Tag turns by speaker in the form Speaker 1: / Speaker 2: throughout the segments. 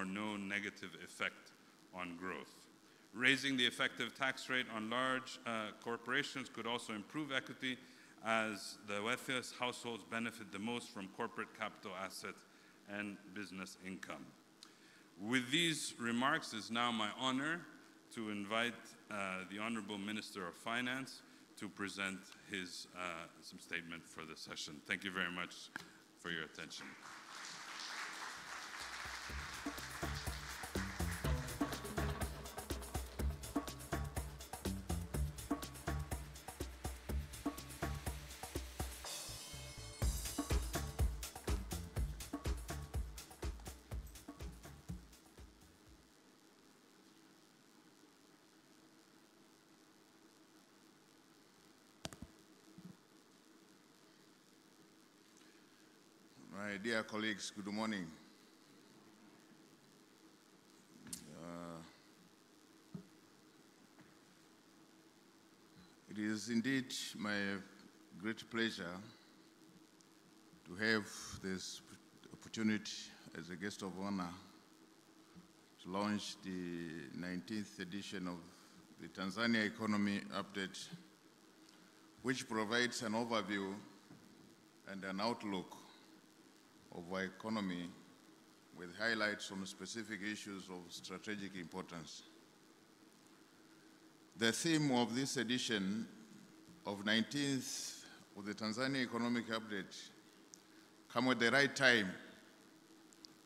Speaker 1: no negative effect on growth. Raising the effective tax rate on large corporations could also improve equity, as the wealthiest households benefit the most from corporate capital assets and business income. With these remarks, it is now my honor to invite the Honorable Minister of Finance to present his some statement for the session. Thank you very much for your attention.
Speaker 2: My dear colleagues, good morning. It is indeed my great pleasure to have this opportunity as a guest of honor to launch the 19th edition of the Tanzania Economy Update, which provides an overview and an outlook of our economy with highlights on specific issues of strategic importance. The theme of this edition of 19th of the Tanzania Economic Update come at the right time,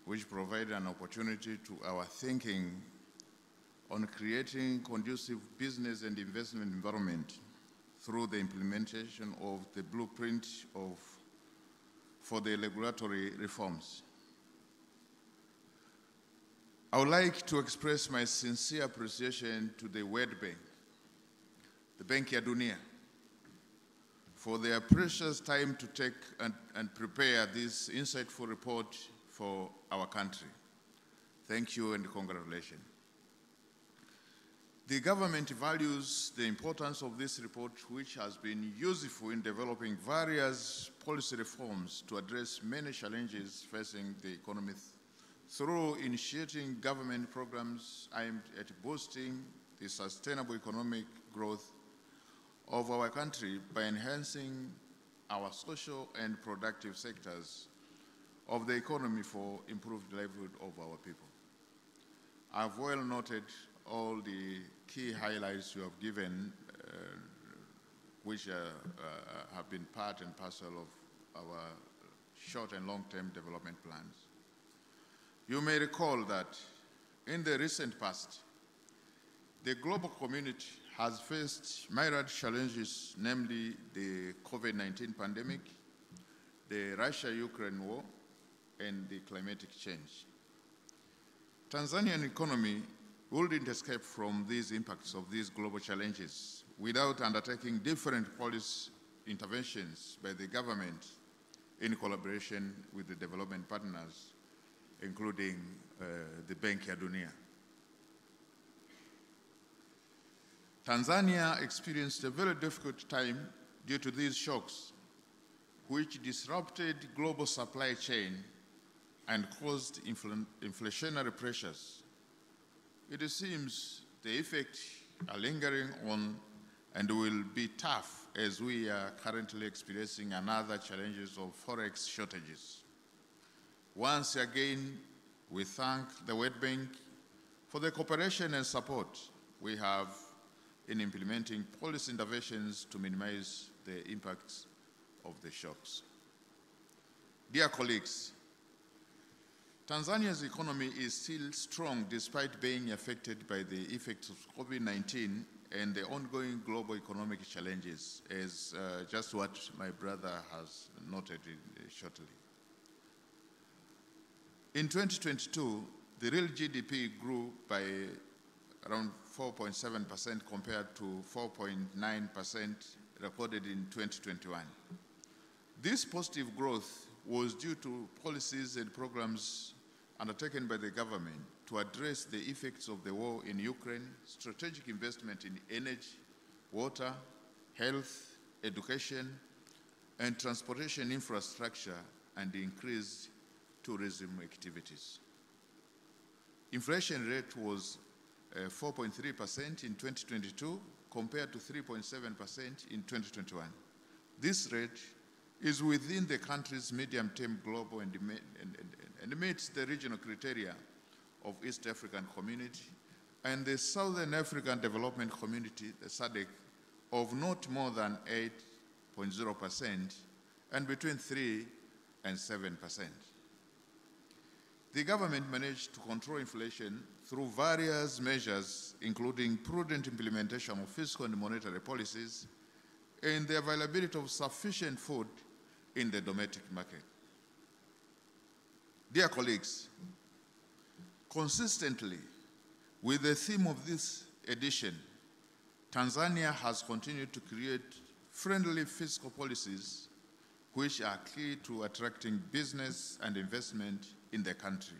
Speaker 2: which provide an opportunity to our thinking on creating conducive business and investment environment through the implementation of the blueprint for the regulatory reforms. I would like to express my sincere appreciation to the World Bank, the Bank ya Dunia, for their precious time to take and prepare this insightful report for our country. Thank you and congratulations. The government values the importance of this report, which has been useful in developing various policy reforms to address many challenges facing the economy through initiating government programs aimed at boosting the sustainable economic growth of our country by enhancing our social and productive sectors of the economy for improved livelihood of our people. I've well noted all the key highlights you have given, which have been part and parcel of our short and long-term development plans. You may recall that in the recent past, the global community has faced myriad challenges, namely the COVID-19 pandemic, the Russia-Ukraine war, and the climatic change. Tanzanian economy wouldn't escape from these impacts of these global challenges without undertaking different policy interventions by the government in collaboration with the development partners, including the Bank ya Dunia. Tanzania experienced a very difficult time due to these shocks, which disrupted global supply chain and caused inflationary pressures. It seems the effects are lingering on and will be tough as we are currently experiencing another challenges of forex shortages. Once again, we thank the World Bank for the cooperation and support we have in implementing policy interventions to minimize the impacts of the shocks. Dear colleagues, Tanzania's economy is still strong despite being affected by the effects of COVID-19 and the ongoing global economic challenges, as just what my brother has noted shortly. In 2022, the real GDP grew by around 4.7% compared to 4.9% recorded in 2021. This positive growth was due to policies and programs undertaken by the government to address the effects of the war in Ukraine, strategic investment in energy, water, health, education, and transportation infrastructure, and increased tourism activities. inflation rate was 4.3% in 2022 compared to 3.7% in 2021. This rate is within the country's medium-term global and meets the regional criteria of East African Community and the Southern African Development Community, the SADC, of not more than 8.0% and between 3 and 7%. The government managed to control inflation through various measures, including prudent implementation of fiscal and monetary policies and the availability of sufficient food in the domestic market. Dear colleagues, consistently with the theme of this edition, Tanzania has continued to create friendly fiscal policies which are key to attracting business and investment in the country.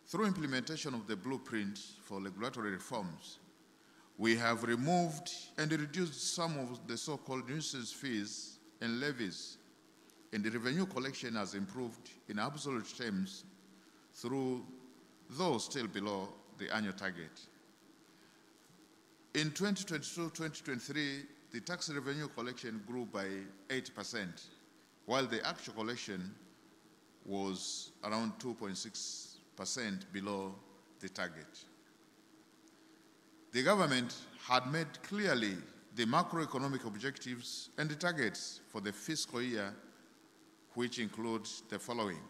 Speaker 2: Through implementation of the blueprint for regulatory reforms, we have removed and reduced some of the so-called nuisance fees and levies, and the revenue collection has improved in absolute terms though still below the annual target. In 2022-2023, the tax revenue collection grew by 8%, while the actual collection was around 2.6% below the target. The government had made clearly the macroeconomic objectives and the targets for the fiscal year, which includes the following.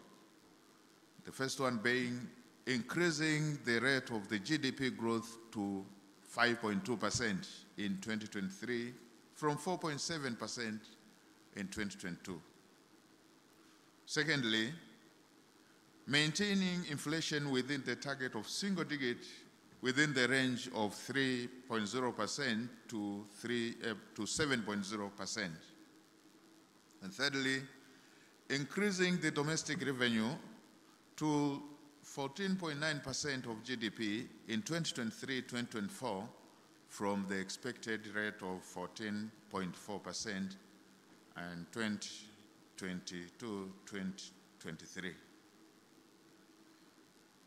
Speaker 2: The first one being increasing the rate of the GDP growth to 5.2% in 2023 from 4.7% in 2022. Secondly, maintaining inflation within the target of single digit within the range of 3.0% to 7.0%. And thirdly, increasing the domestic revenue to 14.9% of GDP in 2023-2024 from the expected rate of 14.4% and 2022-2023.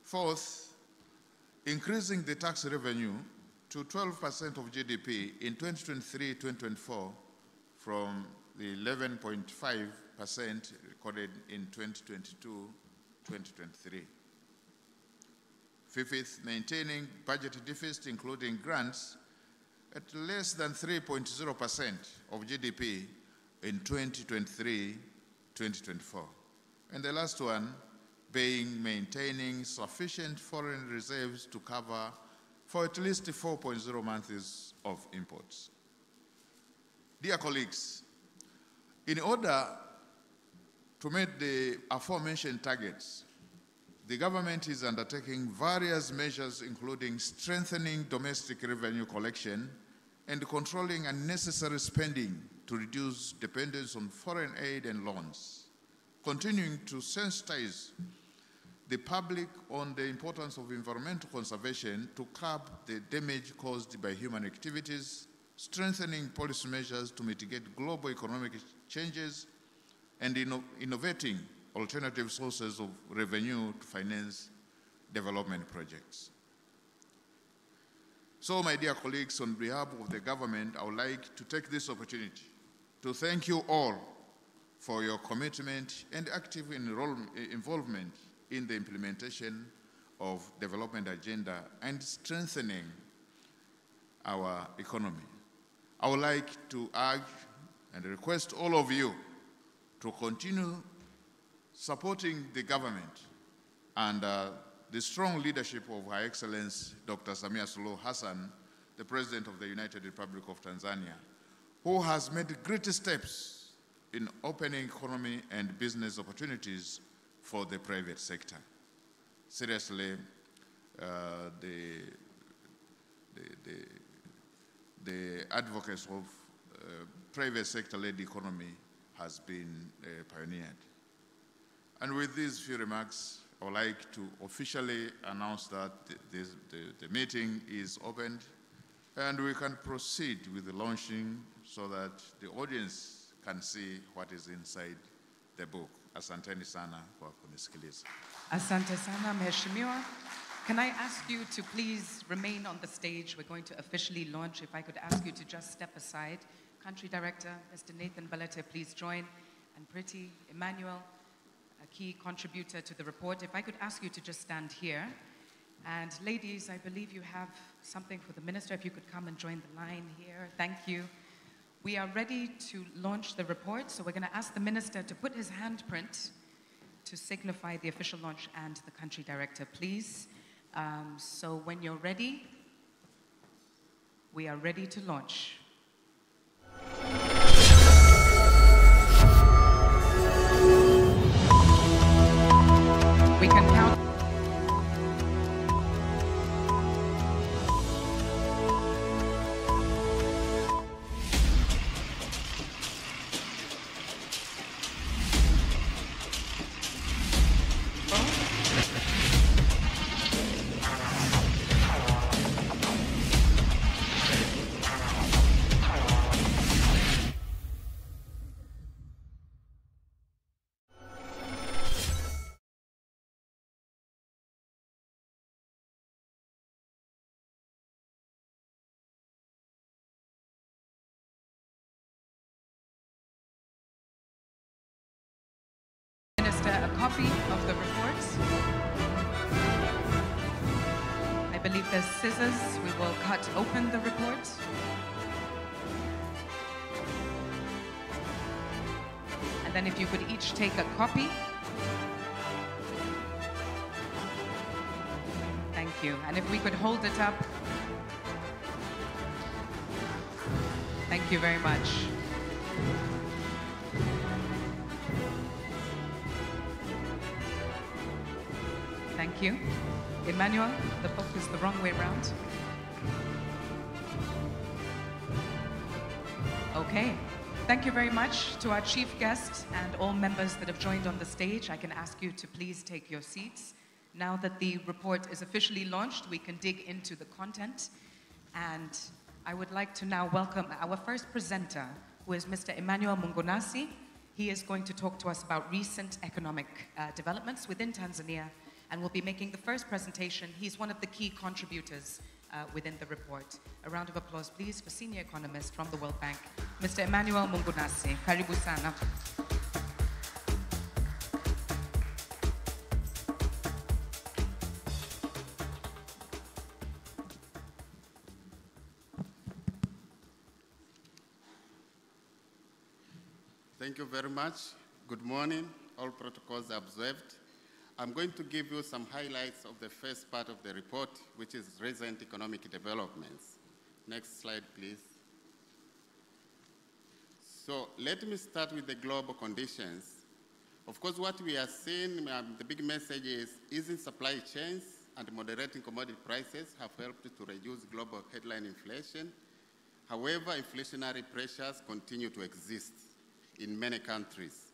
Speaker 2: Fourth, increasing the tax revenue to 12% of GDP in 2023-2024 from the 11.5% recorded in 2022-2023. Fifth, maintaining budget deficit, including grants, at less than 3.0% of GDP in 2023-2024. And the last one being maintaining sufficient foreign reserves to cover for at least 4.0 months of imports. Dear colleagues, in order to meet the aforementioned targets, the government is undertaking various measures, including strengthening domestic revenue collection and controlling unnecessary spending to reduce dependence on foreign aid and loans, continuing to sensitize the public on the importance of environmental conservation to curb the damage caused by human activities, strengthening policy measures to mitigate global economic changes, and innovating alternative sources of revenue to finance development projects. So, my dear colleagues, on behalf of the government, I would like to take this opportunity to thank you all for your commitment and active involvement in the implementation of development agenda and strengthening our economy. I would like to urge and request all of you to continue supporting the government and the strong leadership of Her Excellency Dr. Samia Suluhu Hassan, the President of the United Republic of Tanzania, who has made great steps in opening economy and business opportunities for the private sector. Seriously, the advocacy of private sector-led economy has been pioneered. And with these few remarks, I would like to officially announce that the meeting is opened and we can proceed with the launching so that the audience can see what is inside the book. Asanteni sana kwa kunisikiliza.
Speaker 3: Asante sana Mheshimiwa. Can I ask you to please remain on the stage? We're going to officially launch. If I could ask you to just step aside. Country Director, Mr. Nathan Balete, please join. And Pretty, Emmanuel, a key contributor to the report. If I could ask you to just stand here. And ladies, I believe you have something for the minister. If you could come and join the line here. Thank you. We are ready to launch the report, so we're going to ask the minister to put his handprint to signify the official launch and the country director, please. So when you're ready, we are ready to launch. We can count. A copy of the report. I believe there's scissors. We will cut open the report. And then if you could each take a copy. Thank you. And if we could hold it up. Thank you very much. Thank you. Emmanuel, the book is the wrong way around. Okay. Thank you very much to our chief guest and all members that have joined on the stage. I can ask you to please take your seats. Now that the report is officially launched, we can dig into the content. And I would like to now welcome our first presenter, who is Mr. Emmanuel Mungunasi. He is going to talk to us about recent economic developments within Tanzania, and will be making the first presentation. He's one of the key contributors within the report. A round of applause, please, for senior economist from the World Bank, Mr. Emmanuel Mungunasi. Karibu sana.
Speaker 4: Thank you very much. Good morning. All protocols observed. I'm going to give you some highlights of the first part of the report, which is recent economic developments. Next slide, please. So let me start with the global conditions. Of course, what we are seeing, the big message is easing supply chains and moderating commodity prices have helped to reduce global headline inflation. However, inflationary pressures continue to exist in many countries.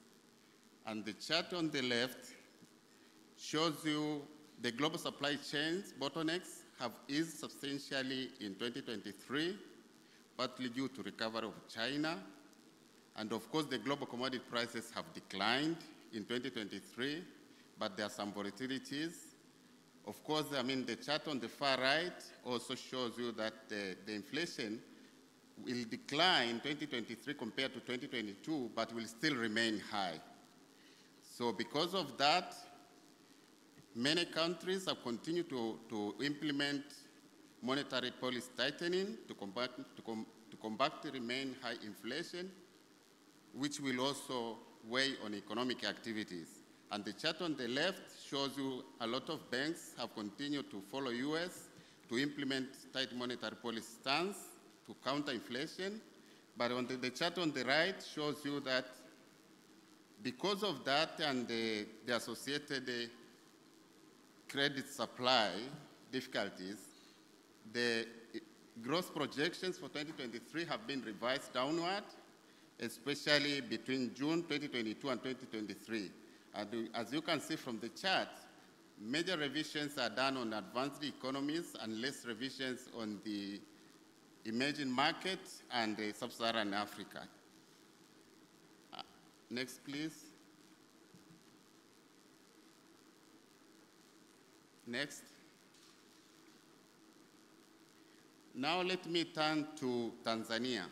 Speaker 4: And the chart on the left shows you the global supply chains bottlenecks have eased substantially in 2023, partly due to recovery of China. And of course, the global commodity prices have declined in 2023, but there are some volatilities. Of course, the chart on the far right also shows you that the inflation will decline in 2023 compared to 2022, but will still remain high. So because of that, many countries have continued to implement monetary policy tightening to combat the remain high inflation, which will also weigh on economic activities. And the chart on the left shows you a lot of banks have continued to follow US to implement tight monetary policy stance to counter inflation. But on the chart on the right shows you that because of that and the associated credit supply difficulties, the growth projections for 2023 have been revised downward, especially between June 2022 and 2023. And as you can see from the chart, major revisions are done on advanced economies and less revisions on the emerging markets and sub-Saharan Africa. Next, please. Next. Now let me turn to Tanzania,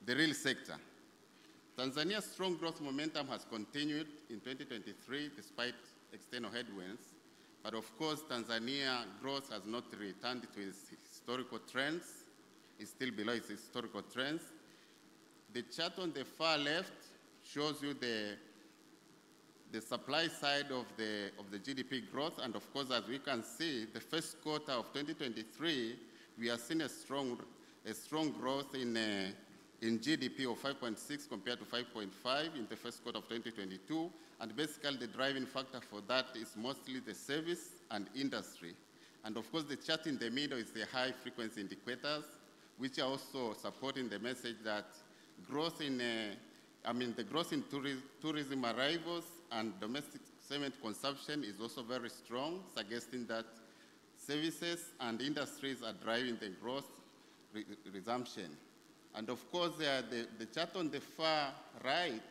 Speaker 4: the real sector. Tanzania's strong growth momentum has continued in 2023 despite external headwinds. But of course, Tanzania growth has not returned to its historical trends. It's still below its historical trends. The chart on the far left shows you the supply side of the GDP growth. And of course, as we can see, the first quarter of 2023, we are seeing a strong growth in GDP of 5.6 compared to 5.5 in the first quarter of 2022. And basically, the driving factor for that is mostly the service and industry. And of course, the chart in the middle is the high-frequency indicators, which are also supporting the message that growth in, the growth in tourism arrivals and domestic cement consumption is also very strong, suggesting that services and industries are driving the growth resumption. And of course, the chart on the far right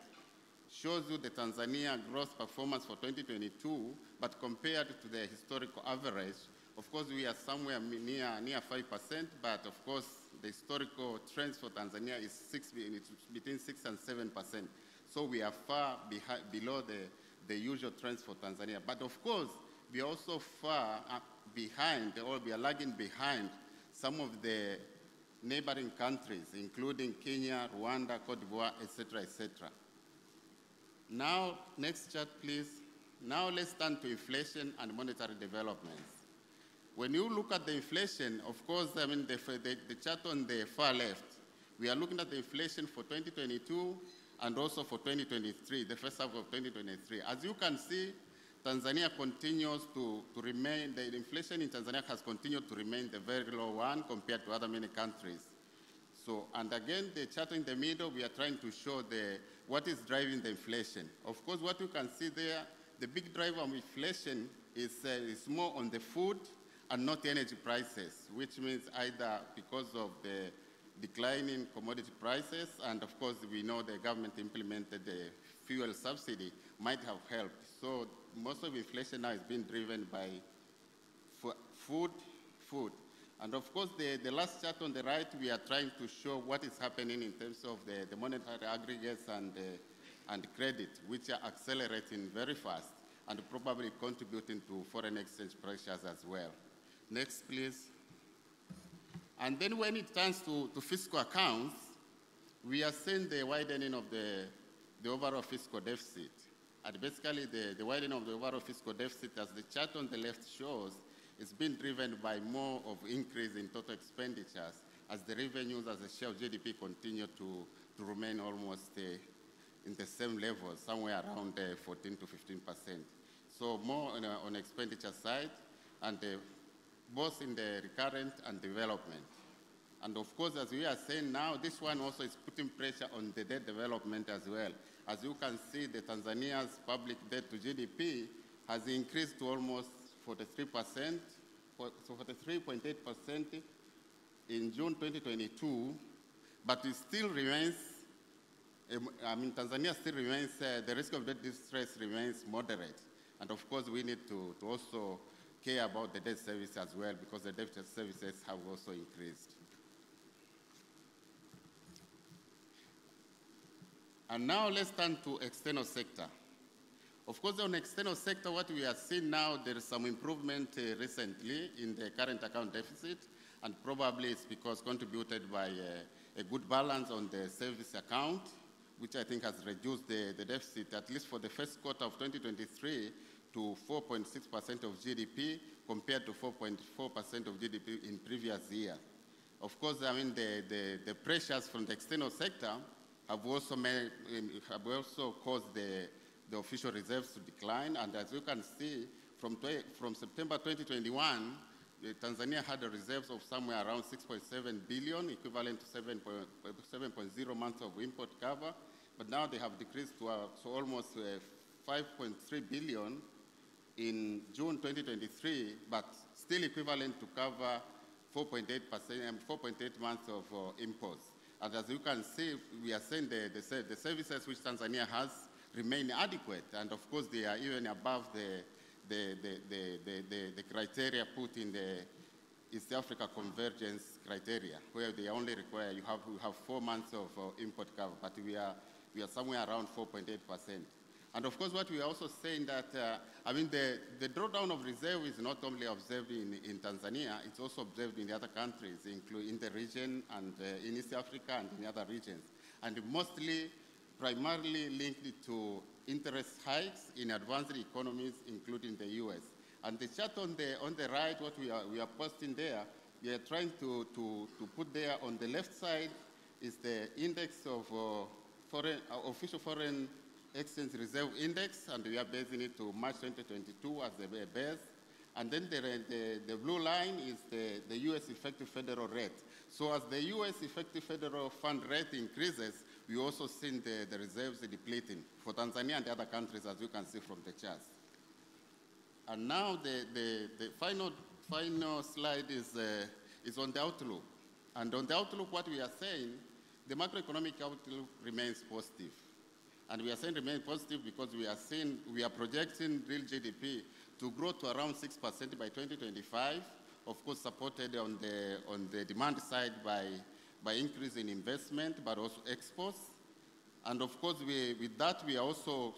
Speaker 4: shows you the Tanzania growth performance for 2022, but compared to the historical average, of course, we are somewhere near 5%, but of course, the historical trends for Tanzania is between 6 and 7%. So we are far below the usual trends for Tanzania. But of course, we are also far behind, or we are lagging behind some of the neighboring countries, including Kenya, Rwanda, Cote d'Ivoire, etc., etc. Now, next chart, please. Now let's turn to inflation and monetary developments. When you look at the inflation, of course, the chart on the far left, we are looking at the inflation for 2022 and also for 2023, the first half of 2023. As you can see, Tanzania continues to remain, the inflation in Tanzania has continued to remain the very low one compared to other many countries. So, and again, the chart in the middle, we are trying to show what is driving the inflation. Of course, what you can see there, the big driver of inflation is more on the food and not energy prices, which means either because of the declining commodity prices, and of course, we know the government implemented the fuel subsidy, might have helped. So most of inflation now is being driven by food. And of course, the last chart on the right, we are trying to show what is happening in terms of the monetary aggregates and credit, which are accelerating very fast and probably contributing to foreign exchange pressures as well. Next, please. And then when it turns to fiscal accounts, we are seeing the widening of the overall fiscal deficit. And basically, the widening of the overall fiscal deficit, as the chart on the left shows, is being driven by more of increase in total expenditures as the revenues as a share of GDP continue to remain almost in the same level, somewhere around 14 to 15%. So more on expenditure side, and both in the recurrent and development. And of course, as we are saying now, this one also is putting pressure on the debt development as well. As you can see, the Tanzania's public debt to GDP has increased to almost 43%, so 43.8% in June 2022, but it still remains, Tanzania still remains, the risk of debt distress remains moderate. And of course, we need to also care about the debt service as well, because the debt services have also increased. And now let's turn to external sector. Of course, on external sector, what we are seeing now, there is some improvement recently in the current account deficit, and probably it's because contributed by a good balance on the service account, which I think has reduced the deficit, at least for the first quarter of 2023, to 4.6% of GDP, compared to 4.4% of GDP in previous year. Of course, the pressures from the external sector have also caused the official reserves to decline. And as you can see, from September 2021, Tanzania had a reserves of somewhere around 6.7 billion, equivalent to 7.0 months of import cover. But now they have decreased to almost 5.3 billion in June 2023, but still equivalent to cover 4.8% and 4.8 months of imports. And as you can see, we are saying the services which Tanzania has remain adequate, and of course they are even above the criteria put in East Africa convergence criteria, where they only require you have 4 months of import cover, but we are somewhere around 4.8%. And of course, what we are also saying that, the drawdown of reserve is not only observed in Tanzania, it's also observed in the other countries, including the region and in East Africa and in other regions. And primarily linked to interest hikes in advanced economies, including the US. And the chart on the right, what we are posting there, we are trying to put there on the left side is the index of official foreign exchange reserve index, and we are basing it to March 2022 as the base. And then the blue line is the US effective federal rate. So as the US effective federal fund rate increases, we also see the reserves depleting for Tanzania and the other countries, as you can see from the charts. And now the final slide is on the outlook. And on the outlook, what we are saying, the macroeconomic outlook remains positive. And we are saying remain positive because we are projecting real GDP to grow to around 6% by 2025, of course supported on the demand side by increase in investment, but also exports. And of course, with that, we are also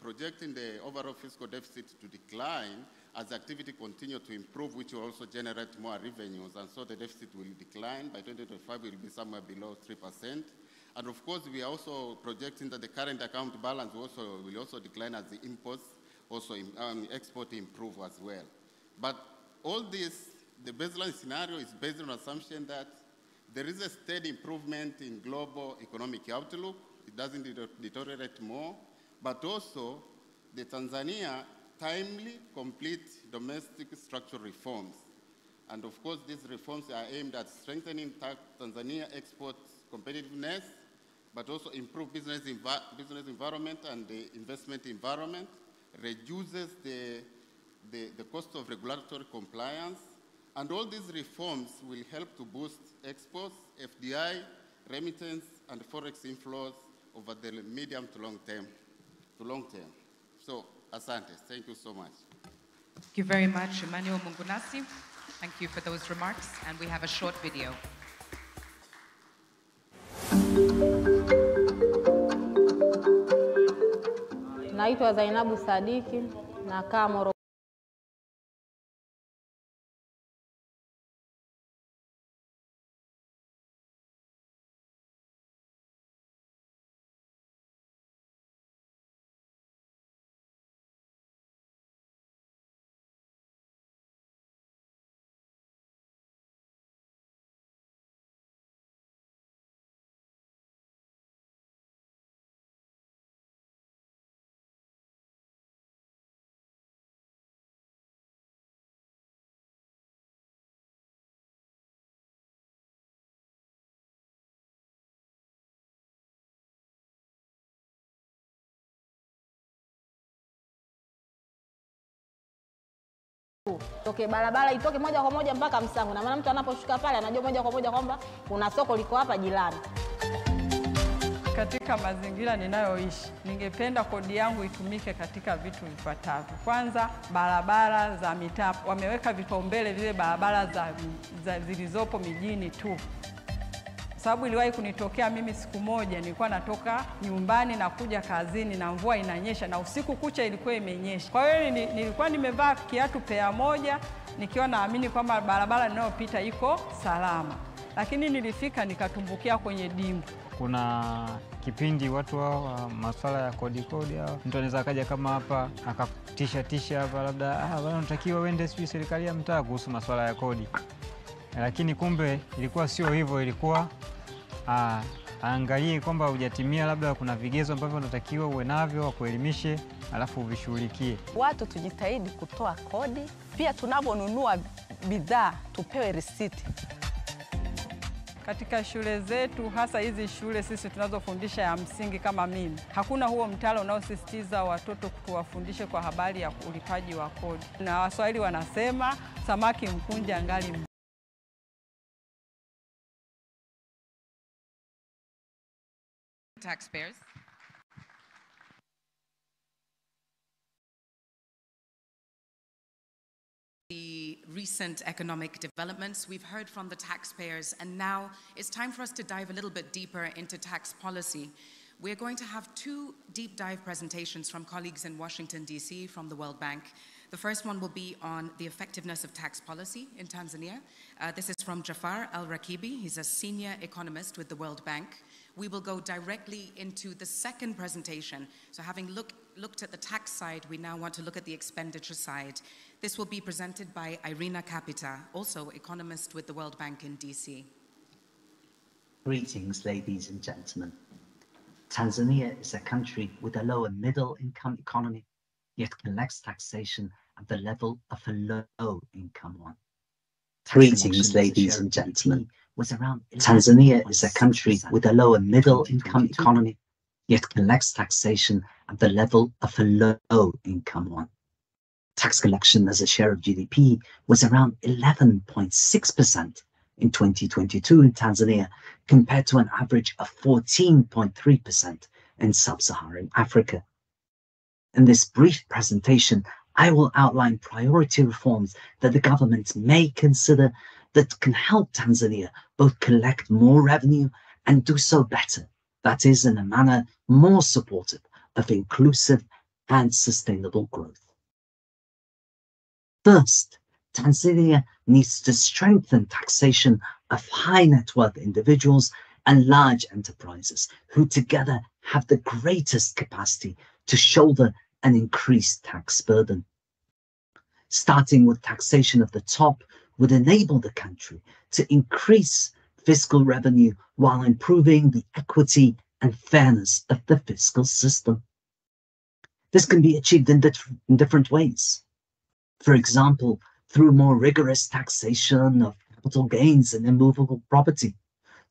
Speaker 4: projecting the overall fiscal deficit to decline as activity continues to improve, which will also generate more revenues. And so the deficit will decline. By 2025, it will be somewhere below 3%. And of course, we are also projecting that the current account balance will also decline as the imports, also export improve as well. But all this, the baseline scenario is based on assumption that there is a steady improvement in global economic outlook. It doesn't deteriorate more, but also the Tanzania timely complete domestic structural reforms. And of course, these reforms are aimed at strengthening Tanzania export competitiveness, but also improve business environment and the investment environment, reduces the cost of regulatory compliance, and all these reforms will help to boost exports, FDI, remittance, and forex inflows over the medium to long term. So, asante, thank you so much.
Speaker 3: Thank you very much, Emmanuel Mungunasi. Thank you for those remarks, and we have a short video.
Speaker 5: Naitwa Zainabu Sadiki, nakaa Morogoro. Toke barabara itoke moja kwa moja mpaka Msangu, na maana mtu anaposhuka pale anajua moja kwa moja kwamba kuna soko liko hapa jirani.
Speaker 6: Katika mazingira ninayoishi, ningependa kodi yangu itumike katika vitu vifuatavyo. Kwanza, barabara za mitaa, wameweka vipaumbele vile barabara zilizopo mijini tu. Sababu iliwahi kunitokea mimi siku moja, nilikuwa natoka nyumbani na kuja kazini na mvua inanyesha na usiku kucha ilikuwa imenyesha. Kwa hiyo nilikuwa nimevaa kiatu pea moja nikiwa naamini kwamba barabara ninayopita iko salama. Lakini nilifika nikatumbukia kwenye dimbwi.
Speaker 7: Kuna kipindi watu wa masuala ya kodi mtu anaweza kaja kama hapa akatisha hapa labda bwana unatakiwa uende serikali ya mtaa kuhusu masuala ya kodi. Lakini kumbe ilikuwa sio hivyo, ilikuwa angalie kwamba hujatimia, labda kuna vigezo ambavyo unatakiwa uwe navyo, kuelimishe alafu uvishughulikie.
Speaker 8: Watu tujitahidi kutoa kodi, pia tunaponunua bidhaa tupewe risiti.
Speaker 6: Katika shule zetu, hasa hizi shule sisi tunazofundisha ya msingi kama mimi, hakuna huo mtaala unaosisitiza watoto kuwafundishe kwa habari ya ulipaji wa kodi. Na Waswahili wanasema samaki mkunja angali
Speaker 3: Taxpayers. the recent economic developments. We've heard from the taxpayers, and now it's time for us to dive a little bit deeper into tax policy. We're going to have two deep dive presentations from colleagues in Washington, D.C. from the World Bank. The first one will be on the effectiveness of tax policy in Tanzania. This is from Jafar Al-Rakibi. He's a senior economist with the World Bank. We will go directly into the second presentation. So having looked at the tax side, we now want to look at the expenditure side. This will be presented by Irina Capita, also economist with the World Bank in DC.
Speaker 9: Greetings, ladies and gentlemen. Tanzania is a country with a lower middle income economy, yet collects taxation at the level of a low income one. Greetings, ladies and gentlemen. Tanzania is a country with a lower middle income economy, yet collects taxation at the level of a low income one. Tax collection as a share of GDP was around 11.6% in 2022 in Tanzania, compared to an average of 14.3% in sub-Saharan Africa. In this brief presentation, I will outline priority reforms that the government may consider that can help Tanzania both collect more revenue and do so better, that is, in a manner more supportive of inclusive and sustainable growth. First, Tanzania needs to strengthen taxation of high net worth individuals and large enterprises who together have the greatest capacity to shoulder an increased tax burden. Starting with taxation of the top would enable the country to increase fiscal revenue while improving the equity and fairness of the fiscal system. This can be achieved in different ways. For example, through more rigorous taxation of capital gains and immovable property,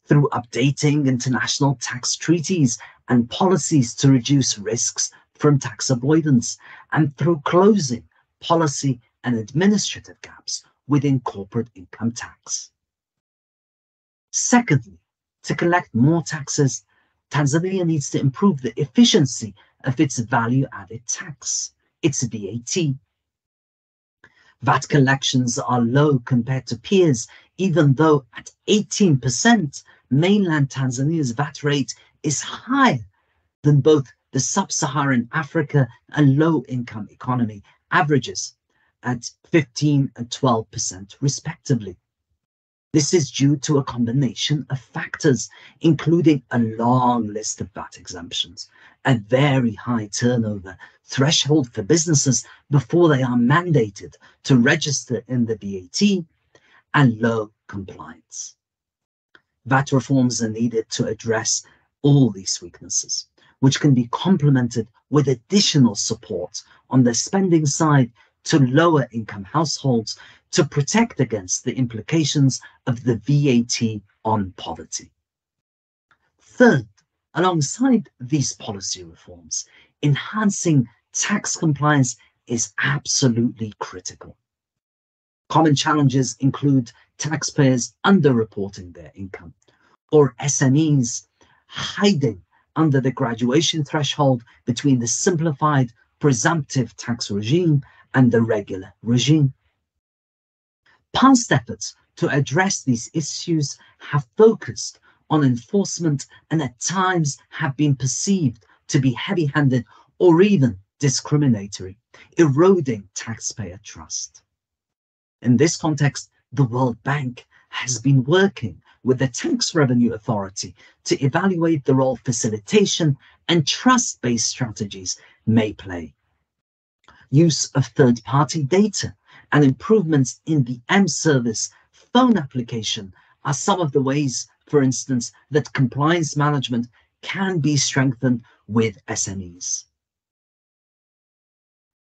Speaker 9: through updating international tax treaties and policies to reduce risks from tax avoidance, and through closing policy and administrative gaps within corporate income tax. Secondly, to collect more taxes, Tanzania needs to improve the efficiency of its value-added tax, its VAT. VAT collections are low compared to peers, even though at 18%, mainland Tanzania's VAT rate is higher than both the sub-Saharan Africa and low-income economy averages at 15% and 12% respectively. This is due to a combination of factors, including a long list of VAT exemptions, a very high turnover threshold for businesses before they are mandated to register in the VAT, and low compliance. VAT reforms are needed to address all these weaknesses, which can be complemented with additional support on the spending side to lower income households to protect against the implications of the VAT on poverty. Third, alongside these policy reforms, enhancing tax compliance is absolutely critical. Common challenges include taxpayers underreporting their income, or SMEs hiding under the graduation threshold between the simplified presumptive tax regime and the regular regime. Past efforts to address these issues have focused on enforcement and at times have been perceived to be heavy-handed or even discriminatory, eroding taxpayer trust. In this context, the World Bank has been working with the Tax Revenue Authority to evaluate the role facilitation and trust-based strategies may play. Use of third-party data and improvements in the M-Service phone application are some of the ways, for instance, that compliance management can be strengthened with SMEs.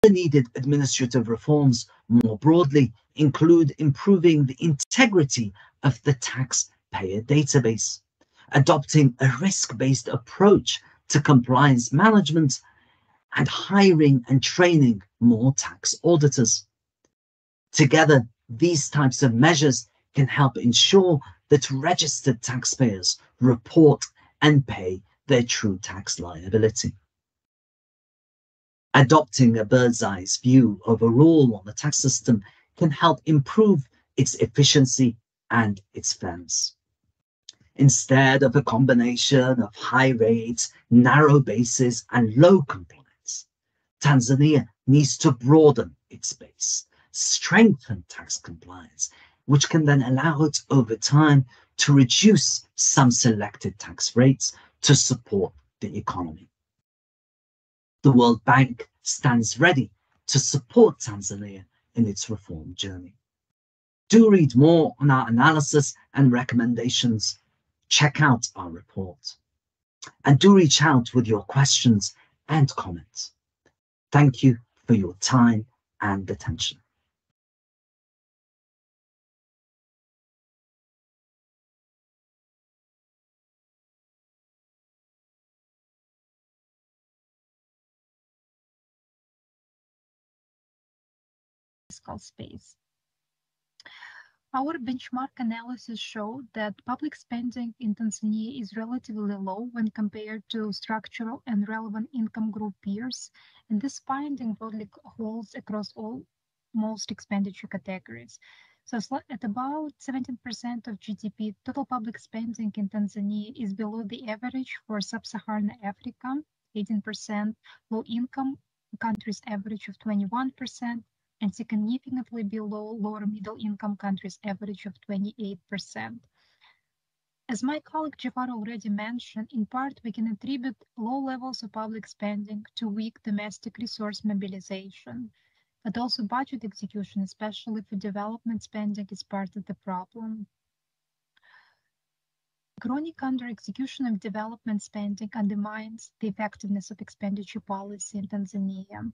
Speaker 9: The needed administrative reforms more broadly include improving the integrity of the taxpayer database, adopting a risk-based approach to compliance management, and hiring and training more tax auditors. Together, these types of measures can help ensure that registered taxpayers report and pay their true tax liability. Adopting a bird's-eye view overall on the tax system can help improve its efficiency and its fairness. Instead of a combination of high rates, narrow bases, and low compliance, Tanzania needs to broaden its base, strengthen tax compliance, which can then allow it over time to reduce some selected tax rates to support the economy. The World Bank stands ready to support Tanzania in its reform journey. Do read more on our analysis and recommendations. Check out our report. And do reach out with your questions and comments. Thank you for your time and attention.
Speaker 10: Fiscal space. Our benchmark analysis showed that public spending in Tanzania is relatively low when compared to structural and relevant income group peers, and this finding broadly holds across most expenditure categories. So at about 17% of GDP, total public spending in Tanzania is below the average for sub-Saharan Africa, 18%, low-income countries average of 21%, and significantly below lower middle income countries' average of 28%. As my colleague Jafar already mentioned, in part we can attribute low levels of public spending to weak domestic resource mobilization, but also budget execution, especially for development spending, is part of the problem. Chronic under-execution of development spending undermines the effectiveness of expenditure policy in Tanzania.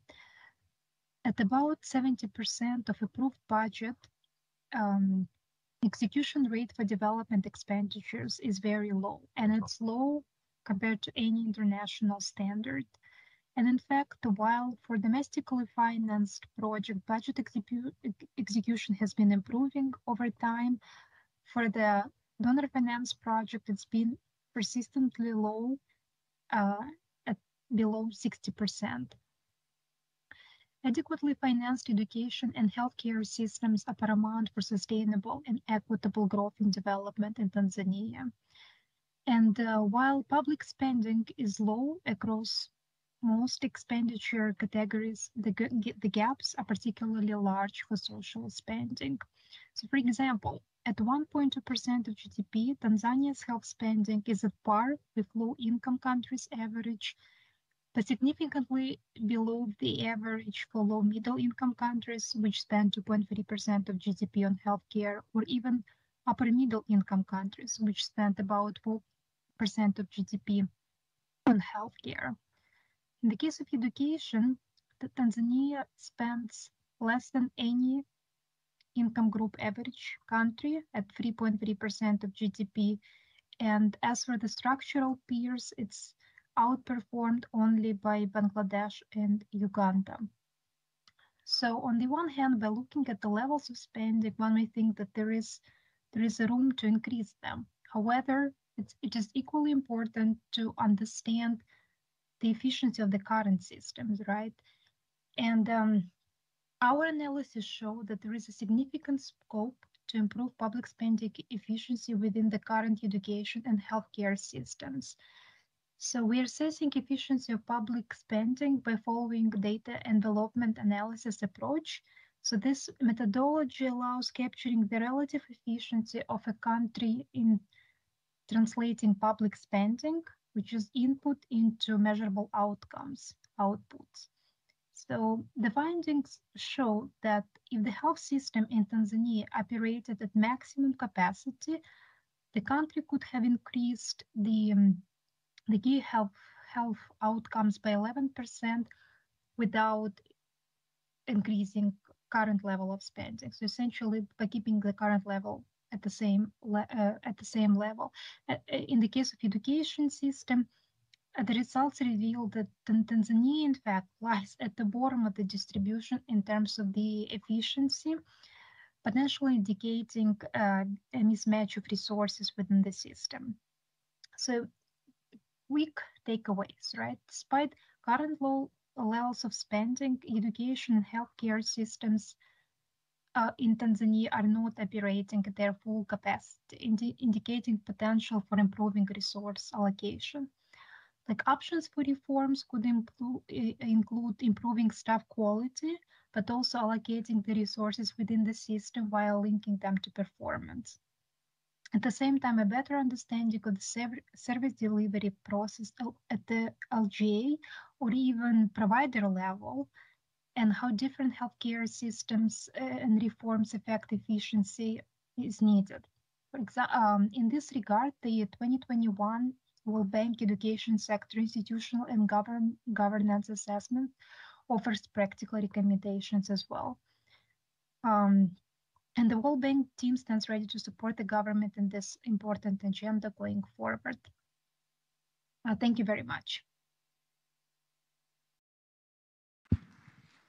Speaker 10: At about 70% of approved budget, execution rate for development expenditures is very low, and it's low compared to any international standard. And in fact, while for domestically financed project, budget execution has been improving over time, for the donor finance project, it's been persistently low, at below 60%. Adequately financed education and healthcare systems are paramount for sustainable and equitable growth and development in Tanzania. And while public spending is low across most expenditure categories, the gaps are particularly large for social spending. So for example, at 1.2% of GDP, Tanzania's health spending is at par with low-income countries' average, but significantly below the average for low-middle-income countries, which spend 2.3% of GDP on healthcare, or even upper-middle-income countries, which spend about 4% of GDP on healthcare. In the case of education, Tanzania spends less than any income group average country at 3.3% of GDP. And as for the structural peers, it's outperformed only by Bangladesh and Uganda. So on the one hand, by looking at the levels of spending, one may think that there is a room to increase them. However, it is equally important to understand the efficiency of the current systems, right? And our analysis showed that there is a significant scope to improve public spending efficiency within the current education and healthcare systems. So we are assessing efficiency of public spending by following data envelopment analysis approach. So this methodology allows capturing the relative efficiency of a country in translating public spending, which is input into measurable outputs. So the findings show that if the health system in Tanzania operated at maximum capacity, the country could have increased the key health outcomes by 11% without increasing current level of spending. So essentially, by keeping the current level at the same level. In the case of education system, the results reveal that Tanzania, in fact, lies at the bottom of the distribution in terms of the efficiency, potentially indicating a mismatch of resources within the system. So, quick takeaways, right? Despite current low levels of spending, education and healthcare systems in Tanzania are not operating at their full capacity, indicating potential for improving resource allocation. Like options for reforms could include improving staff quality, but also allocating the resources within the system while linking them to performance. At the same time, a better understanding of the service delivery process at the LGA or even provider level, and how different healthcare systems and reforms affect efficiency is needed. For example, in this regard, the 2021 World Bank Education Sector Institutional and Governance Assessment offers practical recommendations as well. And the World Bank team stands ready to support the government in this important agenda going forward. Thank you very much.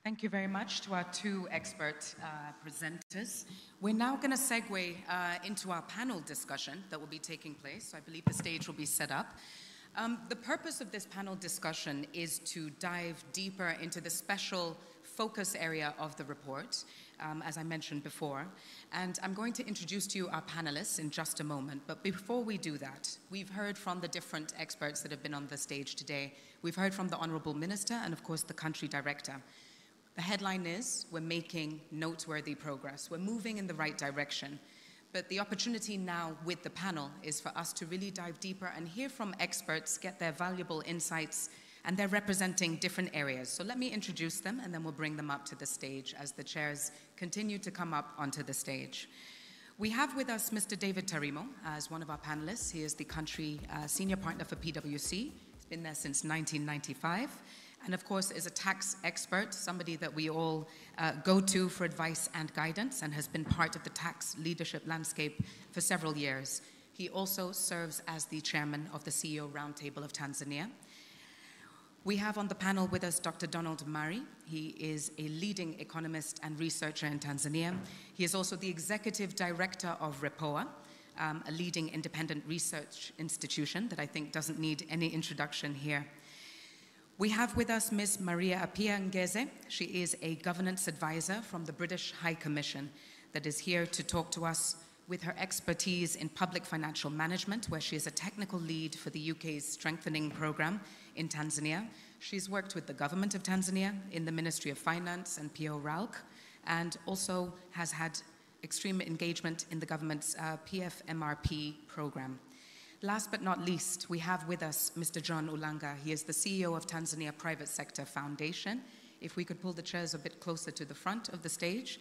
Speaker 3: Thank you very much to our two expert presenters. We're now going to segue into our panel discussion that will be taking place. So I believe the stage will be set up. The purpose of this panel discussion is to dive deeper into the special focus area of the report, as I mentioned before. And I'm going to introduce to you our panelists in just a moment. But before we do that, we've heard from the different experts that have been on the stage today. We've heard from the Honorable Minister and, of course, the country director. The headline is, we're making noteworthy progress. We're moving in the right direction. But the opportunity now with the panel is for us to really dive deeper and hear from experts, get their valuable insights, and they're representing different areas. So let me introduce them, and then we'll bring them up to the stage as the chairs continue to come up onto the stage. We have with us Mr. David Tarimo as one of our panelists. He is the country senior partner for PwC. He's been there since 1995. And of course is a tax expert, somebody that we all go to for advice and guidance, and has been part of the tax leadership landscape for several years. He also serves as the chairman of the CEO Roundtable of Tanzania. We have on the panel with us Dr. Donald Murray. He is a leading economist and researcher in Tanzania. He is also the executive director of REPOA, a leading independent research institution that I think doesn't need any introduction here. We have with us Ms. Maria Apia Ngeze. She is a governance advisor from the British High Commission that is here to talk to us with her expertise in public financial management, where she is a technical lead for the UK's strengthening program in Tanzania. She's worked with the government of Tanzania in the Ministry of Finance and PO Ralk, and also has had extreme engagement in the government's PFMRP program. Last but not least, we have with us Mr. John Ulanga. He is the CEO of Tanzania Private Sector Foundation. If we could pull the chairs a bit closer to the front of the stage.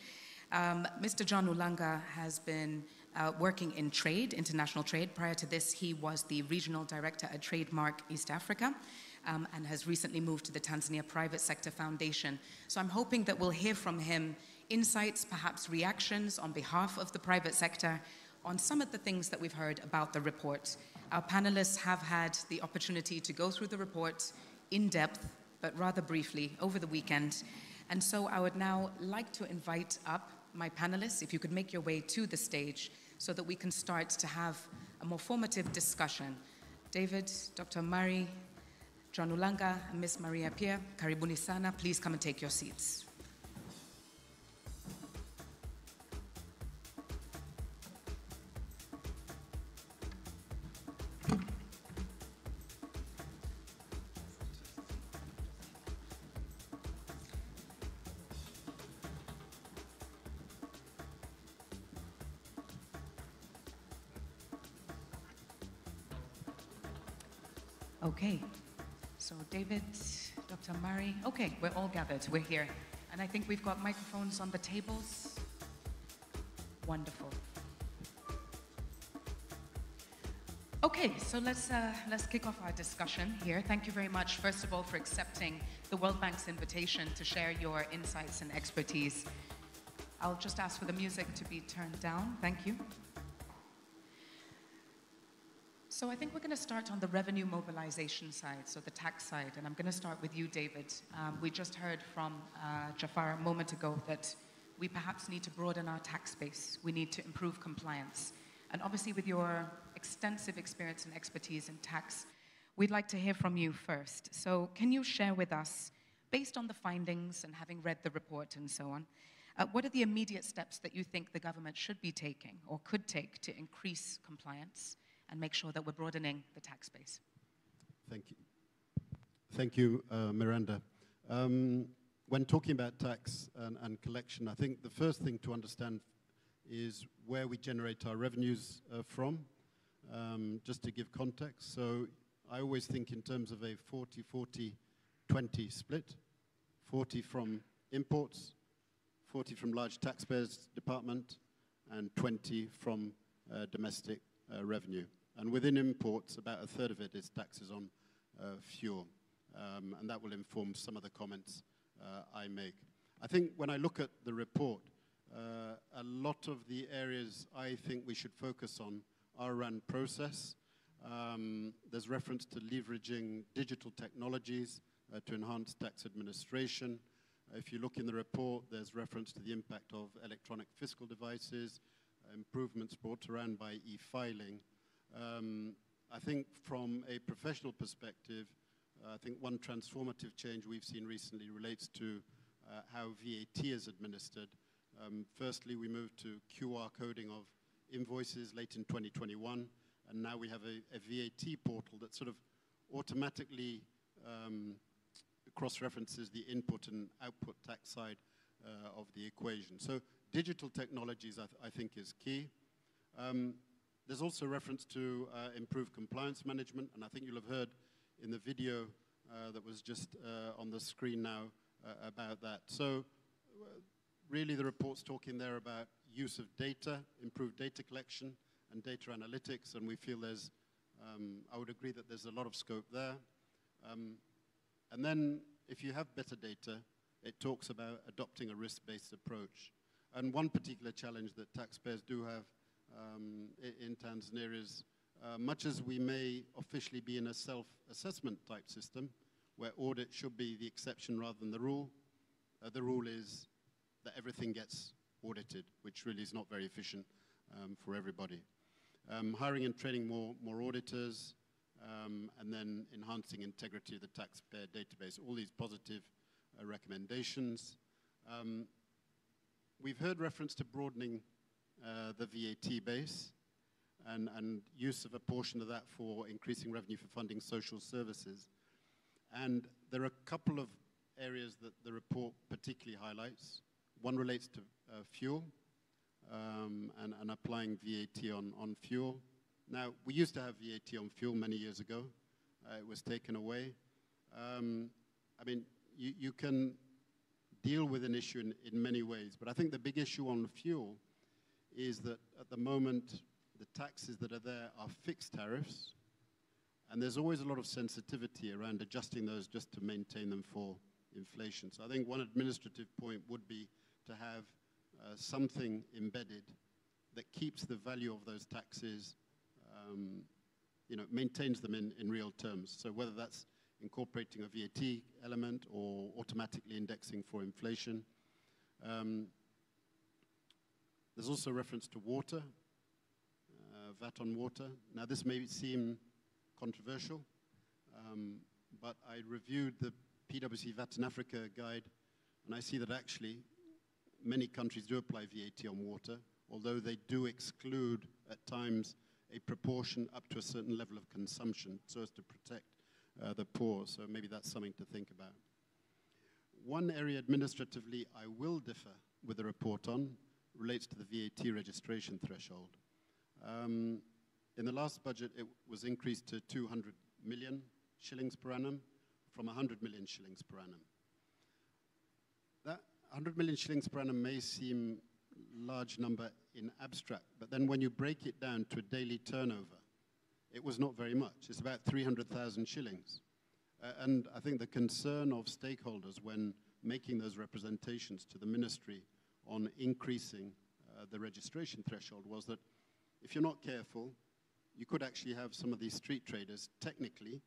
Speaker 3: Mr. John Ulanga has been working in trade, international trade. Prior to this, he was the regional director at Trademark East Africa, and has recently moved to the Tanzania Private Sector Foundation. So I'm hoping that we'll hear from him insights, perhaps reactions on behalf of the private sector on some of the things that we've heard about the report. Our panelists have had the opportunity to go through the report in depth, but rather briefly over the weekend. And so I would now like to invite up my panelists, if you could make your way to the stage so that we can start to have a more formative discussion. David, Dr. Murray, John Ulanga, and Ms. Maria Pia, karibuni sana. Please come and take your seats. Okay, so David, Dr. Murray, okay, we're all gathered, we're here. And I think we've got microphones on the tables. Wonderful. Okay, so let's kick off our discussion here. Thank you very much, first of all, for accepting the World Bank's invitation to share your insights and expertise. I'll just ask for the music to be turned down. Thank you. So I think we're going to start on the revenue mobilization side, so the tax side, and I'm going to start with you, David. We just heard from Jafar a moment ago that we perhaps need to broaden our tax base. We need to improve compliance. And obviously with your extensive experience and expertise in tax, we'd like to hear from you first. So can you share with us, based on the findings and having read the report and so on, What are the immediate steps that you think the government should be taking or could take to increase compliance and make sure that we're broadening the tax base?
Speaker 11: Thank you. Thank you, Miranda. When talking about tax and collection, I think the first thing to understand is where we generate our revenues from, just to give context. So I always think in terms of a 40-40-20 split, 40 from imports, 40 from large taxpayers department, and 20 from domestic revenue. And within imports, about a third of it is taxes on fuel. And that will inform some of the comments I make. I think when I look at the report, a lot of the areas I think we should focus on are around process. There's reference to leveraging digital technologies to enhance tax administration. If you look in the report, there's reference to the impact of electronic fiscal devices, improvements brought around by e-filing. I think from a professional perspective, I think one transformative change we've seen recently relates to how VAT is administered. Firstly, we moved to QR coding of invoices late in 2021, and now we have a VAT portal that sort of automatically cross-references the input and output tax side of the equation. So digital technologies, I think, is key. There's also reference to improved compliance management, and I think you'll have heard in the video that was just on the screen now about that. So really the report's talking there about use of data, improved data collection and data analytics, and we feel there's, I would agree that there's a lot of scope there. And then if you have better data, it talks about adopting a risk-based approach. And one particular challenge that taxpayers do have in Tanzania is much as we may officially be in a self-assessment type system, where audit should be the exception rather than the rule is that everything gets audited, which really is not very efficient for everybody. Hiring and training more auditors, and then enhancing integrity of the taxpayer database, all these positive recommendations. We've heard reference to broadening the VAT base and use of a portion of that for increasing revenue for funding social services. And there are a couple of areas that the report particularly highlights. One relates to fuel and applying VAT on fuel. Now, we used to have VAT on fuel many years ago. It was taken away. I mean, you can deal with an issue in many ways, but I think the big issue on fuel is that at the moment, the taxes that are there are fixed tariffs, and there's always a lot of sensitivity around adjusting those just to maintain them for inflation. So I think one administrative point would be to have something embedded that keeps the value of those taxes, maintains them in real terms. So whether that's incorporating a VAT element or automatically indexing for inflation. There's also reference to water, VAT on water. Now this may seem controversial, but I reviewed the PwC VAT in Africa guide, and I see that actually many countries do apply VAT on water, although they do exclude at times a proportion up to a certain level of consumption so as to protect the poor. So maybe that's something to think about. One area administratively I will differ with the report on relates to the VAT registration threshold. In the last budget, it was increased to 200 million shillings per annum from 100 million shillings per annum. That 100 million shillings per annum may seem large number in abstract, but then when you break it down to a daily turnover, it was not very much. It's about 300,000 shillings. And I think the concern of stakeholders when making those representations to the ministry on increasing the registration threshold was that if you're not careful, you could actually have some of these street traders technically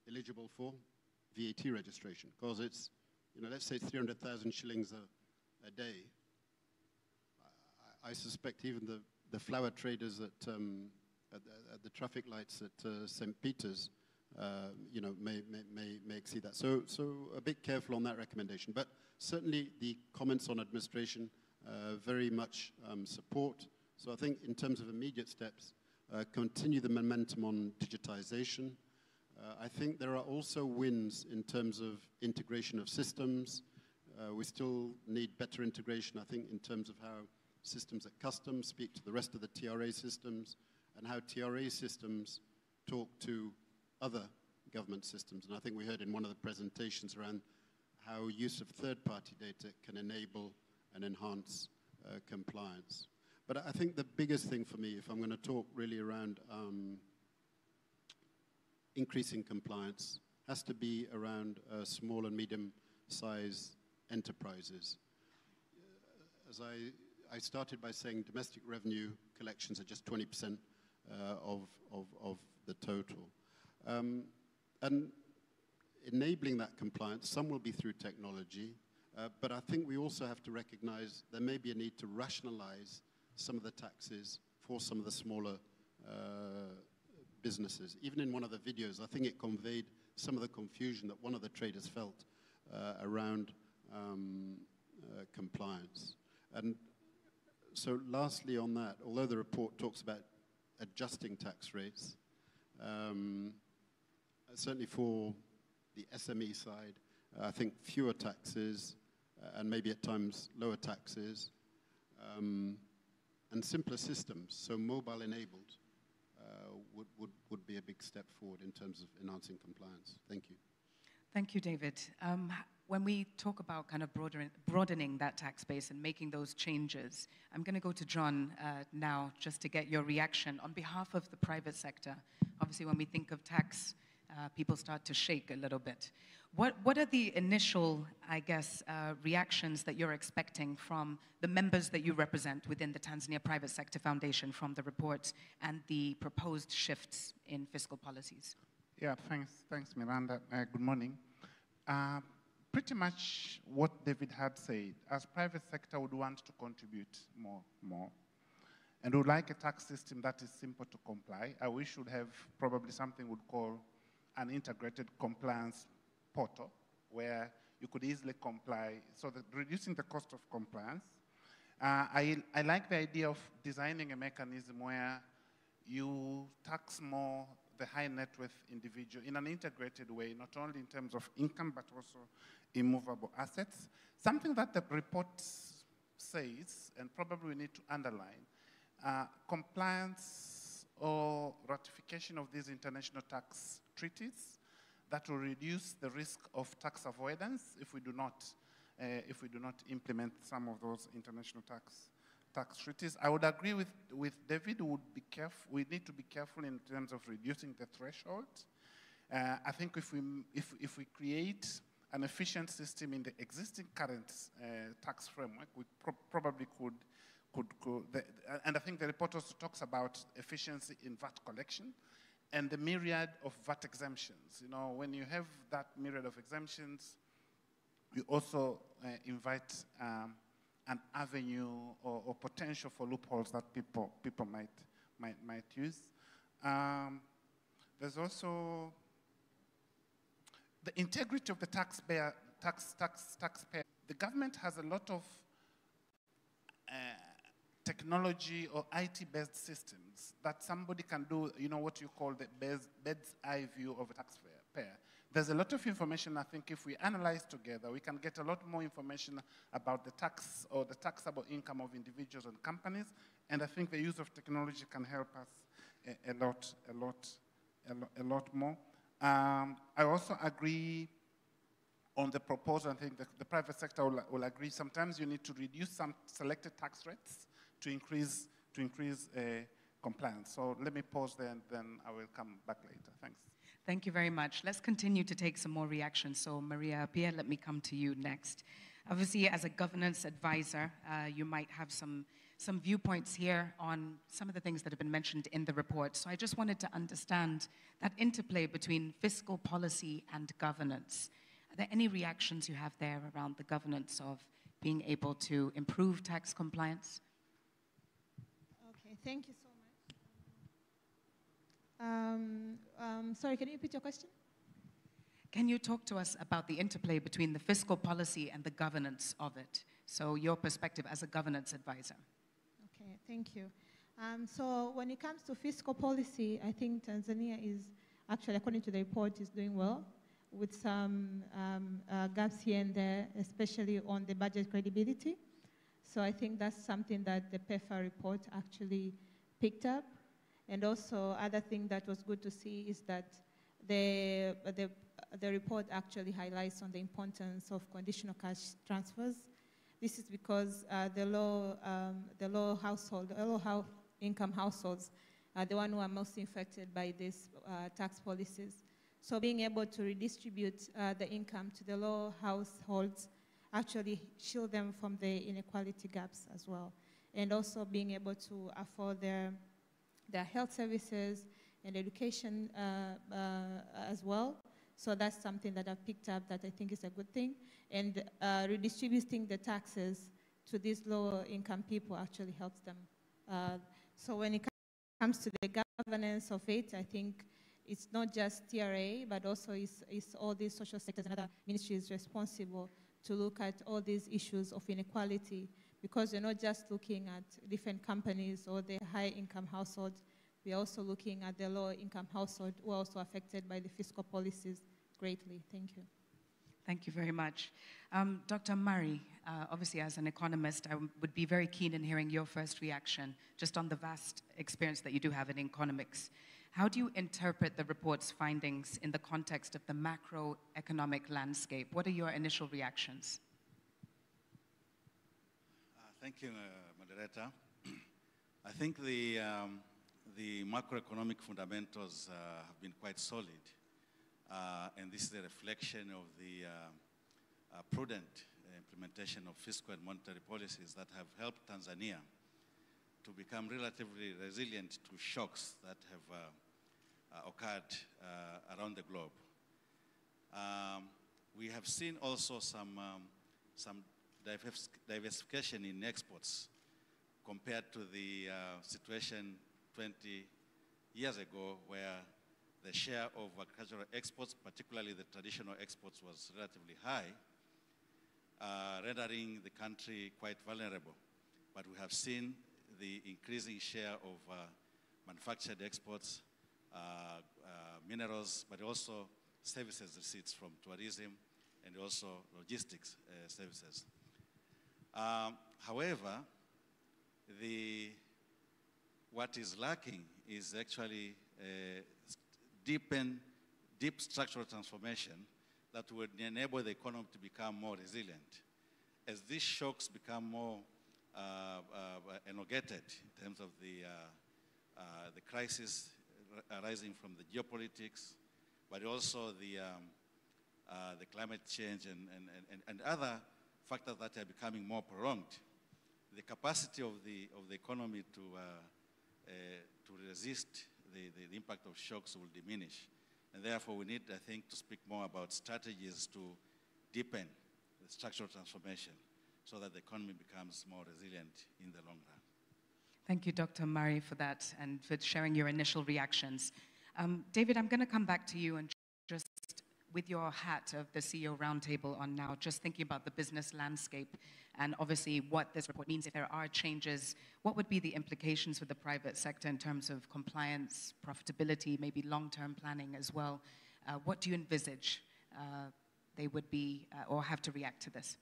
Speaker 11: eligible for VAT registration, because it's, let's say it's 300,000 shillings a day. I suspect even the flower traders at the traffic lights at St. Peter's you know, may exceed that. So a bit careful on that recommendation. But certainly the comments on administration very much support. So I think in terms of immediate steps, continue the momentum on digitization. I think there are also wins in terms of integration of systems. We still need better integration, I think, in terms of how systems at customs speak to the rest of the TRA systems and how TRA systems talk to other government systems. And I think we heard in one of the presentations around how use of third-party data can enable and enhance compliance. But I think the biggest thing for me, if I'm going to talk really around increasing compliance, has to be around small and medium-sized enterprises. As I started by saying domestic revenue collections are just 20% of the total. And enabling that compliance, some will be through technology, but I think we also have to recognize there may be a need to rationalize some of the taxes for some of the smaller businesses. Even in one of the videos, I think it conveyed some of the confusion that one of the traders felt around compliance. And so lastly on that, although the report talks about adjusting tax rates, certainly for the SME side, I think fewer taxes and maybe at times lower taxes and simpler systems, so mobile enabled, would be a big step forward in terms of enhancing compliance. Thank you.
Speaker 3: Thank you, David. When we talk about kind of broadening that tax base and making those changes, I'm going to go to John now just to get your reaction on behalf of the private sector. Obviously, when we think of tax, people start to shake a little bit. What are the initial, I guess, reactions that you're expecting from the members that you represent within the Tanzania Private Sector Foundation from the report and the proposed shifts in fiscal policies?
Speaker 12: Yeah, thanks, Miranda. Good morning. Pretty much what David had said, as private sector would want to contribute more. And would like a tax system that is simple to comply. I wish we'd have probably something we'd call an integrated compliance portal where you could easily comply, so that reducing the cost of compliance. I like the idea of designing a mechanism where you tax more the high net worth individual in an integrated way, not only in terms of income, but also immovable assets. Something that the report says, and probably we need to underline, compliance or ratification of these international tax treaties that will reduce the risk of tax avoidance if we do not implement some of those international tax treaties. I would agree with David. We need to be careful in terms of reducing the threshold. I think if we create an efficient system in the existing current tax framework, we probably could, and I think the report also talks about efficiency in VAT collection and the myriad of VAT exemptions. You know, when you have that myriad of exemptions, you also invite an avenue or potential for loopholes that people might use. There's also the integrity of the taxpayer. The government has a lot of technology or IT-based systems that somebody can do, you know, what you call the bird's eye view of a taxpayer. There's a lot of information. I think if we analyze together, we can get a lot more information about the tax or the taxable income of individuals and companies. And I think the use of technology can help us a lot more. I also agree on the proposal. I think the private sector will agree. Sometimes you need to reduce some selected tax rates to increase compliance. So let me pause there, and then I will come back later. Thanks.
Speaker 3: Thank you very much. Let's continue to take some more reactions. So Maria Pierre, let me come to you next. Obviously, as a governance advisor, you might have some viewpoints here on some of the things that have been mentioned in the report. So I just wanted to understand that interplay between fiscal policy and governance. Are there any reactions you have there around the governance of being able to improve tax compliance?
Speaker 13: Okay, thank you so Sorry, can you repeat your question?
Speaker 3: Can you talk to us about the interplay between the fiscal policy and the governance of it? So your perspective as a governance advisor.
Speaker 13: Okay, thank you. So when it comes to fiscal policy, I think Tanzania is actually, according to the report, is doing well, with some gaps here and there, especially on the budget credibility. So I think that's something that the PEFA report actually picked up. And also, other thing that was good to see is that the report actually highlights on the importance of conditional cash transfers. This is because the low income households are the ones who are most affected by these tax policies. So being able to redistribute the income to the low households actually shield them from the inequality gaps as well. And also being able to afford their health services and education as well. So that's something that I've picked up that I think is a good thing. And redistributing the taxes to these lower income people actually helps them. So when it comes to the governance of it, I think it's not just TRA, but also it's all these social sectors and other ministries responsible to look at all these issues of inequality, because we're not just looking at different companies or the high-income households, we're also looking at the low-income household who are also affected by the fiscal policies greatly. Thank you.
Speaker 3: Thank you very much. Dr. Murray, obviously as an economist, I would be very keen in hearing your first reaction just on the vast experience that you do have in economics. How do you interpret the report's findings in the context of the macroeconomic landscape? What are your initial reactions?
Speaker 14: Thank you, moderator. I think the macroeconomic fundamentals have been quite solid. And this is a reflection of the prudent implementation of fiscal and monetary policies that have helped Tanzania to become relatively resilient to shocks that have occurred around the globe. We have seen also some diversification in exports compared to the situation 20 years ago, where the share of agricultural exports, particularly the traditional exports, was relatively high, rendering the country quite vulnerable. But we have seen the increasing share of manufactured exports, minerals, but also services receipts from tourism and also logistics services. However, what is lacking is actually deep structural transformation that would enable the economy to become more resilient. As these shocks become more elongated in terms of the crisis arising from the geopolitics, but also the climate change and other factors that are becoming more prolonged, the capacity of the economy to resist the impact of shocks will diminish. And therefore, we need, I think, to speak more about strategies to deepen the structural transformation so that the economy becomes more resilient in the long run.
Speaker 3: Thank you, Dr. Murray, for that and for sharing your initial reactions. David, I'm going to come back to you and just with your hat of the CEO Roundtable on now, just thinking about the business landscape and obviously what this report means if there are changes. What would be the implications for the private sector in terms of compliance, profitability, maybe long-term planning as well? What do you envisage they would be or have to react to this?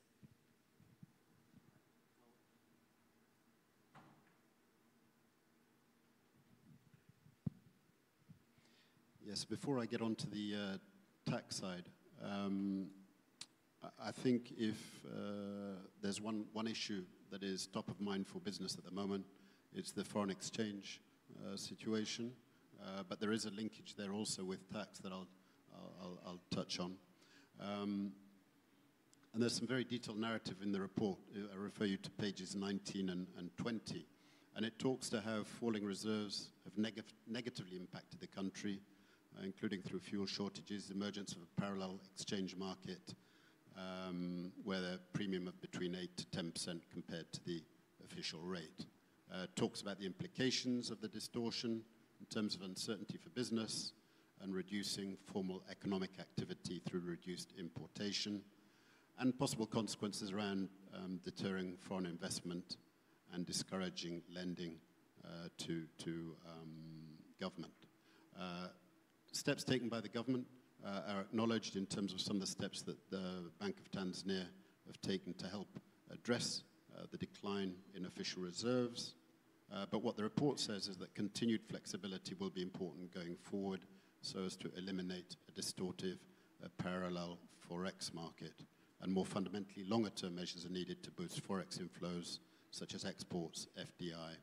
Speaker 11: Yes, before I get on to the tax side, I think if there's one issue that is top of mind for business at the moment, it's the foreign exchange situation. But there is a linkage there also with tax that I'll touch on. And there's some very detailed narrative in the report. I refer you to pages 19 and 20. And it talks to how falling reserves have negatively impacted the country, including through fuel shortages, the emergence of a parallel exchange market, where the premium of between 8 to 10% compared to the official rate. Talks about the implications of the distortion in terms of uncertainty for business and reducing formal economic activity through reduced importation, and possible consequences around deterring foreign investment and discouraging lending to government. Steps taken by the government are acknowledged in terms of some of the steps that the Bank of Tanzania have taken to help address the decline in official reserves. But what the report says is that continued flexibility will be important going forward so as to eliminate a distortive parallel forex market. And more fundamentally, longer-term measures are needed to boost forex inflows, such as exports, FDI,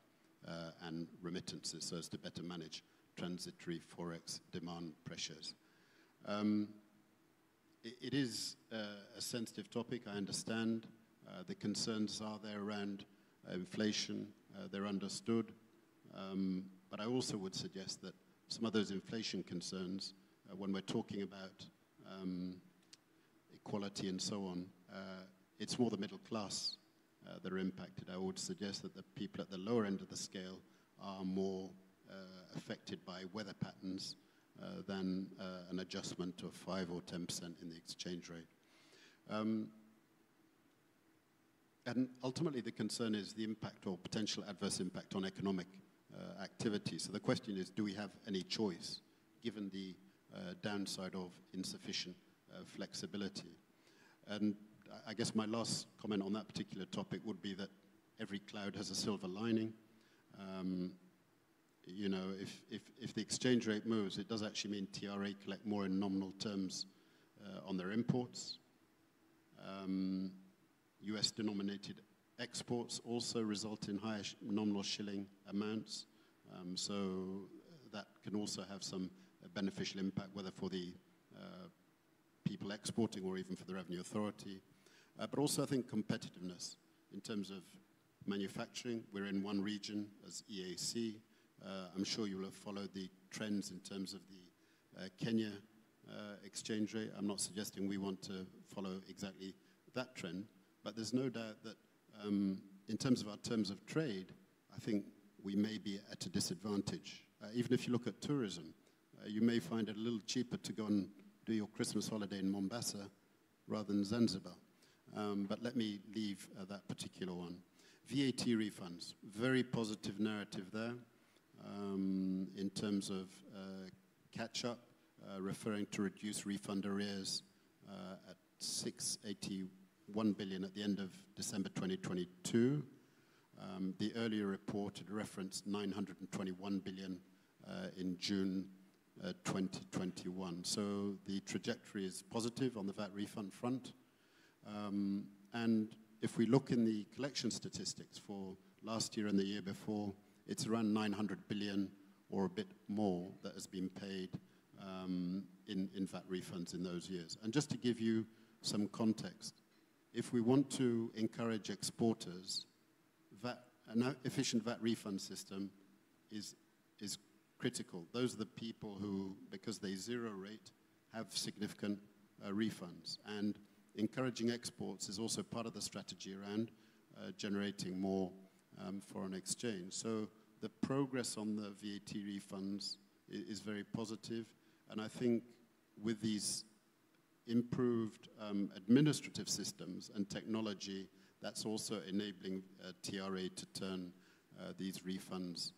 Speaker 11: and remittances, so as to better manage transitory forex demand pressures. It is a sensitive topic, I understand. The concerns are there around inflation, they're understood. But I also would suggest that some of those inflation concerns, when we're talking about equality and so on, it's more the middle class that are impacted. I would suggest that the people at the lower end of the scale are more affected by weather patterns than an adjustment of 5 or 10% in the exchange rate. And ultimately the concern is the impact or potential adverse impact on economic activity. So the question is, do we have any choice given the downside of insufficient flexibility? And I guess my last comment on that particular topic would be that every cloud has a silver lining. You know, if the exchange rate moves, it does actually mean TRA collect more in nominal terms on their imports. US denominated exports also result in higher nominal shilling amounts. So that can also have some beneficial impact, whether for the people exporting or even for the Revenue Authority. But also I think competitiveness in terms of manufacturing. We're in one region as EAC. I'm sure you'll have followed the trends in terms of the Kenya exchange rate. I'm not suggesting we want to follow exactly that trend, but there's no doubt that in terms of our terms of trade, I think we may be at a disadvantage. Even if you look at tourism, you may find it a little cheaper to go and do your Christmas holiday in Mombasa rather than Zanzibar. But let me leave that particular one. VAT refunds, very positive narrative there in terms of catch-up, referring to reduced refund arrears at 681 billion at the end of December 2022. The earlier report had referenced 921 billion in June 2021. So the trajectory is positive on the VAT refund front. And if we look in the collection statistics for last year and the year before, it's around 900 billion or a bit more that has been paid in VAT refunds in those years. And just to give you some context, if we want to encourage exporters, an efficient VAT refund system is critical. Those are the people who, because they zero rate, have significant refunds. And encouraging exports is also part of the strategy around generating more foreign exchange. So the progress on the VAT refunds is very positive. And I think with these improved administrative systems and technology, that's also enabling TRA to turn these refunds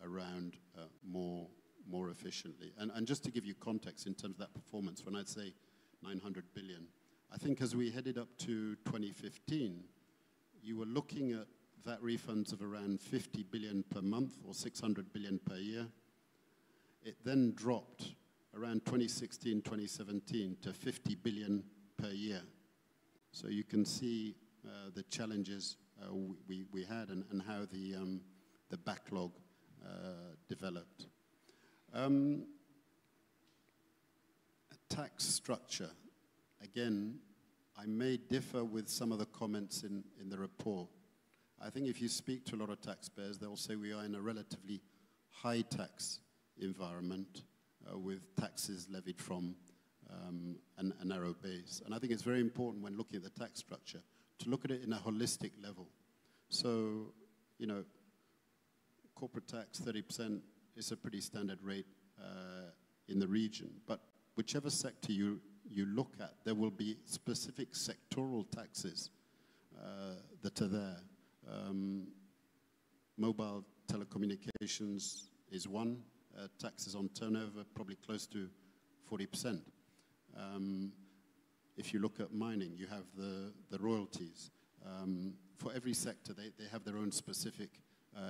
Speaker 11: around more efficiently. And just to give you context in terms of that performance, when I'd say 900 billion, I think as we headed up to 2015, you were looking at VAT refunds of around 50 billion per month or 600 billion per year. It then dropped around 2016, 2017 to 50 billion per year. So you can see the challenges we had and how the backlog developed. Tax structure. Again, I may differ with some of the comments in the report. I think if you speak to a lot of taxpayers, they'll say we are in a relatively high tax environment with taxes levied from a narrow base. And I think it's very important when looking at the tax structure to look at it in a holistic level. So, you know, corporate tax 30%, it's a pretty standard rate in the region. But whichever sector you look at, there will be specific sectoral taxes that are there. Mobile telecommunications is one. Taxes on turnover, probably close to 40%. If you look at mining, you have the royalties. For every sector, they have their own specific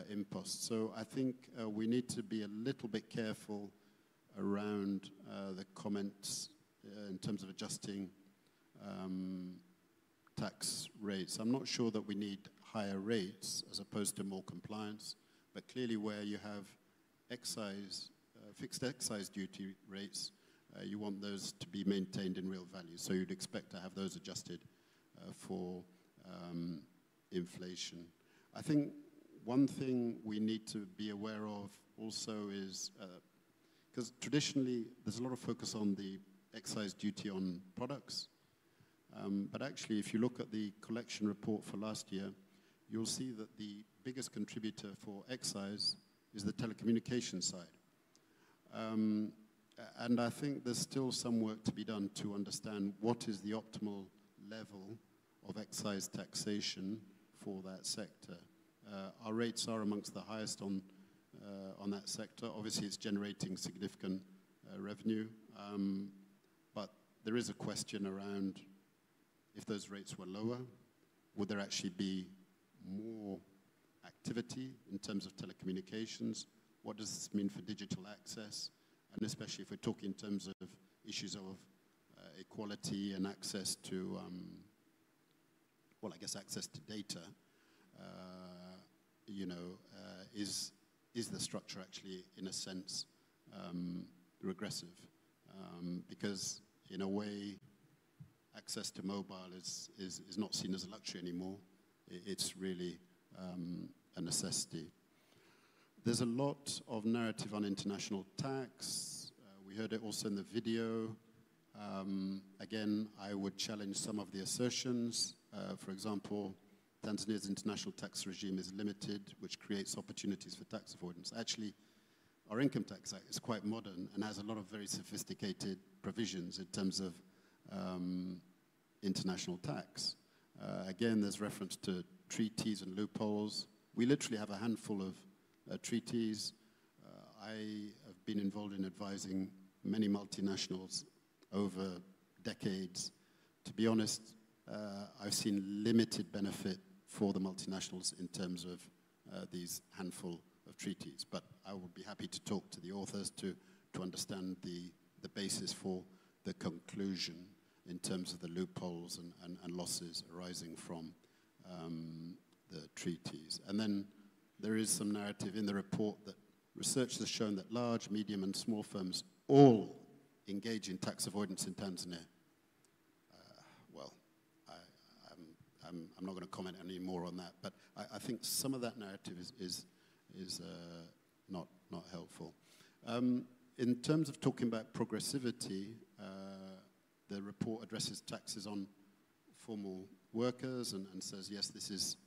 Speaker 11: imposts. So I think we need to be a little bit careful around the comments in terms of adjusting tax rates. I'm not sure that we need higher rates as opposed to more compliance, but clearly where you have excise, fixed excise duty rates, you want those to be maintained in real value. So you'd expect to have those adjusted for inflation. I think one thing we need to be aware of also is, because traditionally there's a lot of focus on the excise duty on products, but actually if you look at the collection report for last year, you'll see that the biggest contributor for excise is the telecommunications side. And I think there's still some work to be done to understand what is the optimal level of excise taxation for that sector. Our rates are amongst the highest on that sector. Obviously, it's generating significant revenue, but there is a question around if those rates were lower, would there actually be more activity in terms of telecommunications? What does this mean for digital access? And especially if we're talking in terms of issues of equality and access to, well, I guess access to data, you know, is the structure actually, in a sense, regressive? Because in a way, access to mobile is not seen as a luxury anymore. It's really a necessity. There's a lot of narrative on international tax. We heard it also in the video. Again, I would challenge some of the assertions. For example, Tanzania's international tax regime is limited, which creates opportunities for tax avoidance. Actually, our Income Tax Act is quite modern and has a lot of very sophisticated provisions in terms of international tax. Again, there's reference to treaties and loopholes. We literally have a handful of treaties. I have been involved in advising many multinationals over decades. To be honest, I've seen limited benefit for the multinationals in terms of these handful of treaties. But I would be happy to talk to the authors to understand the basis for the conclusion in terms of the loopholes and losses arising from the treaties. And then there is some narrative in the report that research has shown that large, medium, and small firms all engage in tax avoidance in Tanzania. Well, I'm not going to comment any more on that, but I think some of that narrative is not helpful. In terms of talking about progressivity, the report addresses taxes on formal workers and says, yes, this is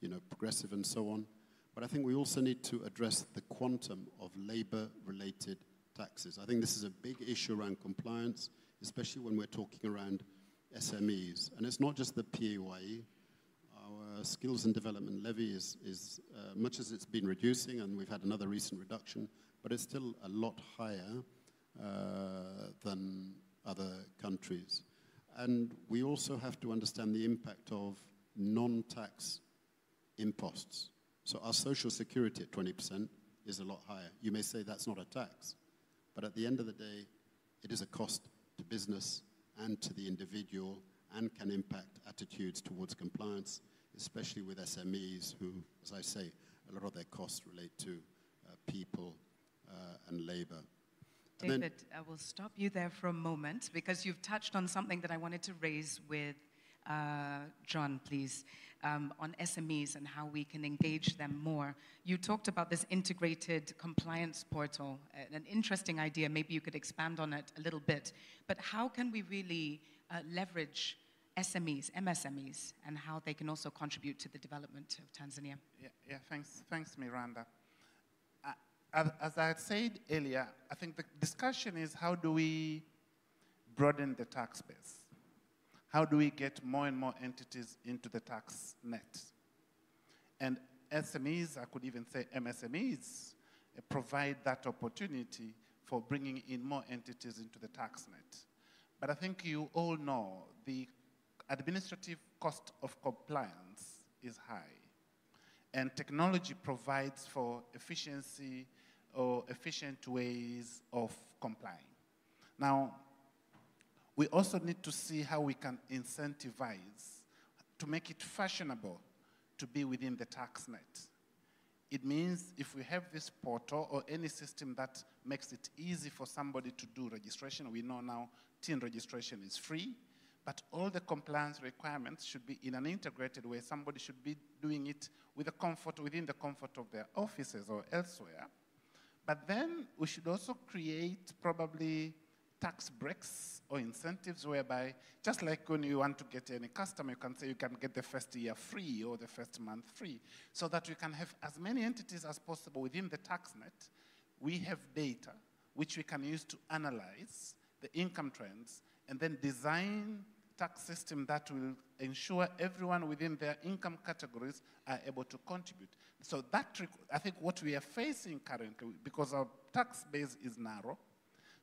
Speaker 11: you know, progressive and so on. But I think we also need to address the quantum of labor-related taxes. I think this is a big issue around compliance, especially when we're talking around SMEs. And it's not just the PAYE. Our skills and development levy is much as it's been reducing, and we've had another recent reduction, but it's still a lot higher than other countries. And we also have to understand the impact of non-tax imposts. So our social security at 20% is a lot higher. You may say that's not a tax, but at the end of the day, it is a cost to business and to the individual and can impact attitudes towards compliance, especially with SMEs who, as I say, a lot of their costs relate to people and labor.
Speaker 3: David, I will stop you there for a moment because you've touched on something that I wanted to raise with John, please, on SMEs and how we can engage them more. You talked about this integrated compliance portal, an interesting idea. Maybe you could expand on it a little bit. But how can we really leverage SMEs, MSMEs, and how they can also contribute to the development of Tanzania?
Speaker 12: Yeah, thanks, Miranda. As I had said earlier, I think the discussion is how do we broaden the tax base? How do we get more and more entities into the tax net? And SMEs, I could even say MSMEs, provide that opportunity for bringing in more entities into the tax net. But I think you all know the administrative cost of compliance is high. And technology provides for efficiency or efficient ways of complying. Now, we also need to see how we can incentivize to make it fashionable to be within the tax net. It means if we have this portal or any system that makes it easy for somebody to do registration, we know now TIN registration is free, but all the compliance requirements should be in an integrated way. Somebody should be doing it with the comfort, within the comfort of their offices or elsewhere. But then we should also create probably tax breaks or incentives whereby, just like when you want to get any customer, you can say you can get the first year free or the first month free, so that we can have as many entities as possible within the tax net. We have data which we can use to analyze the income trends and then design tax system that will ensure everyone within their income categories are able to contribute. So that, I think what we are facing currently, because our tax base is narrow,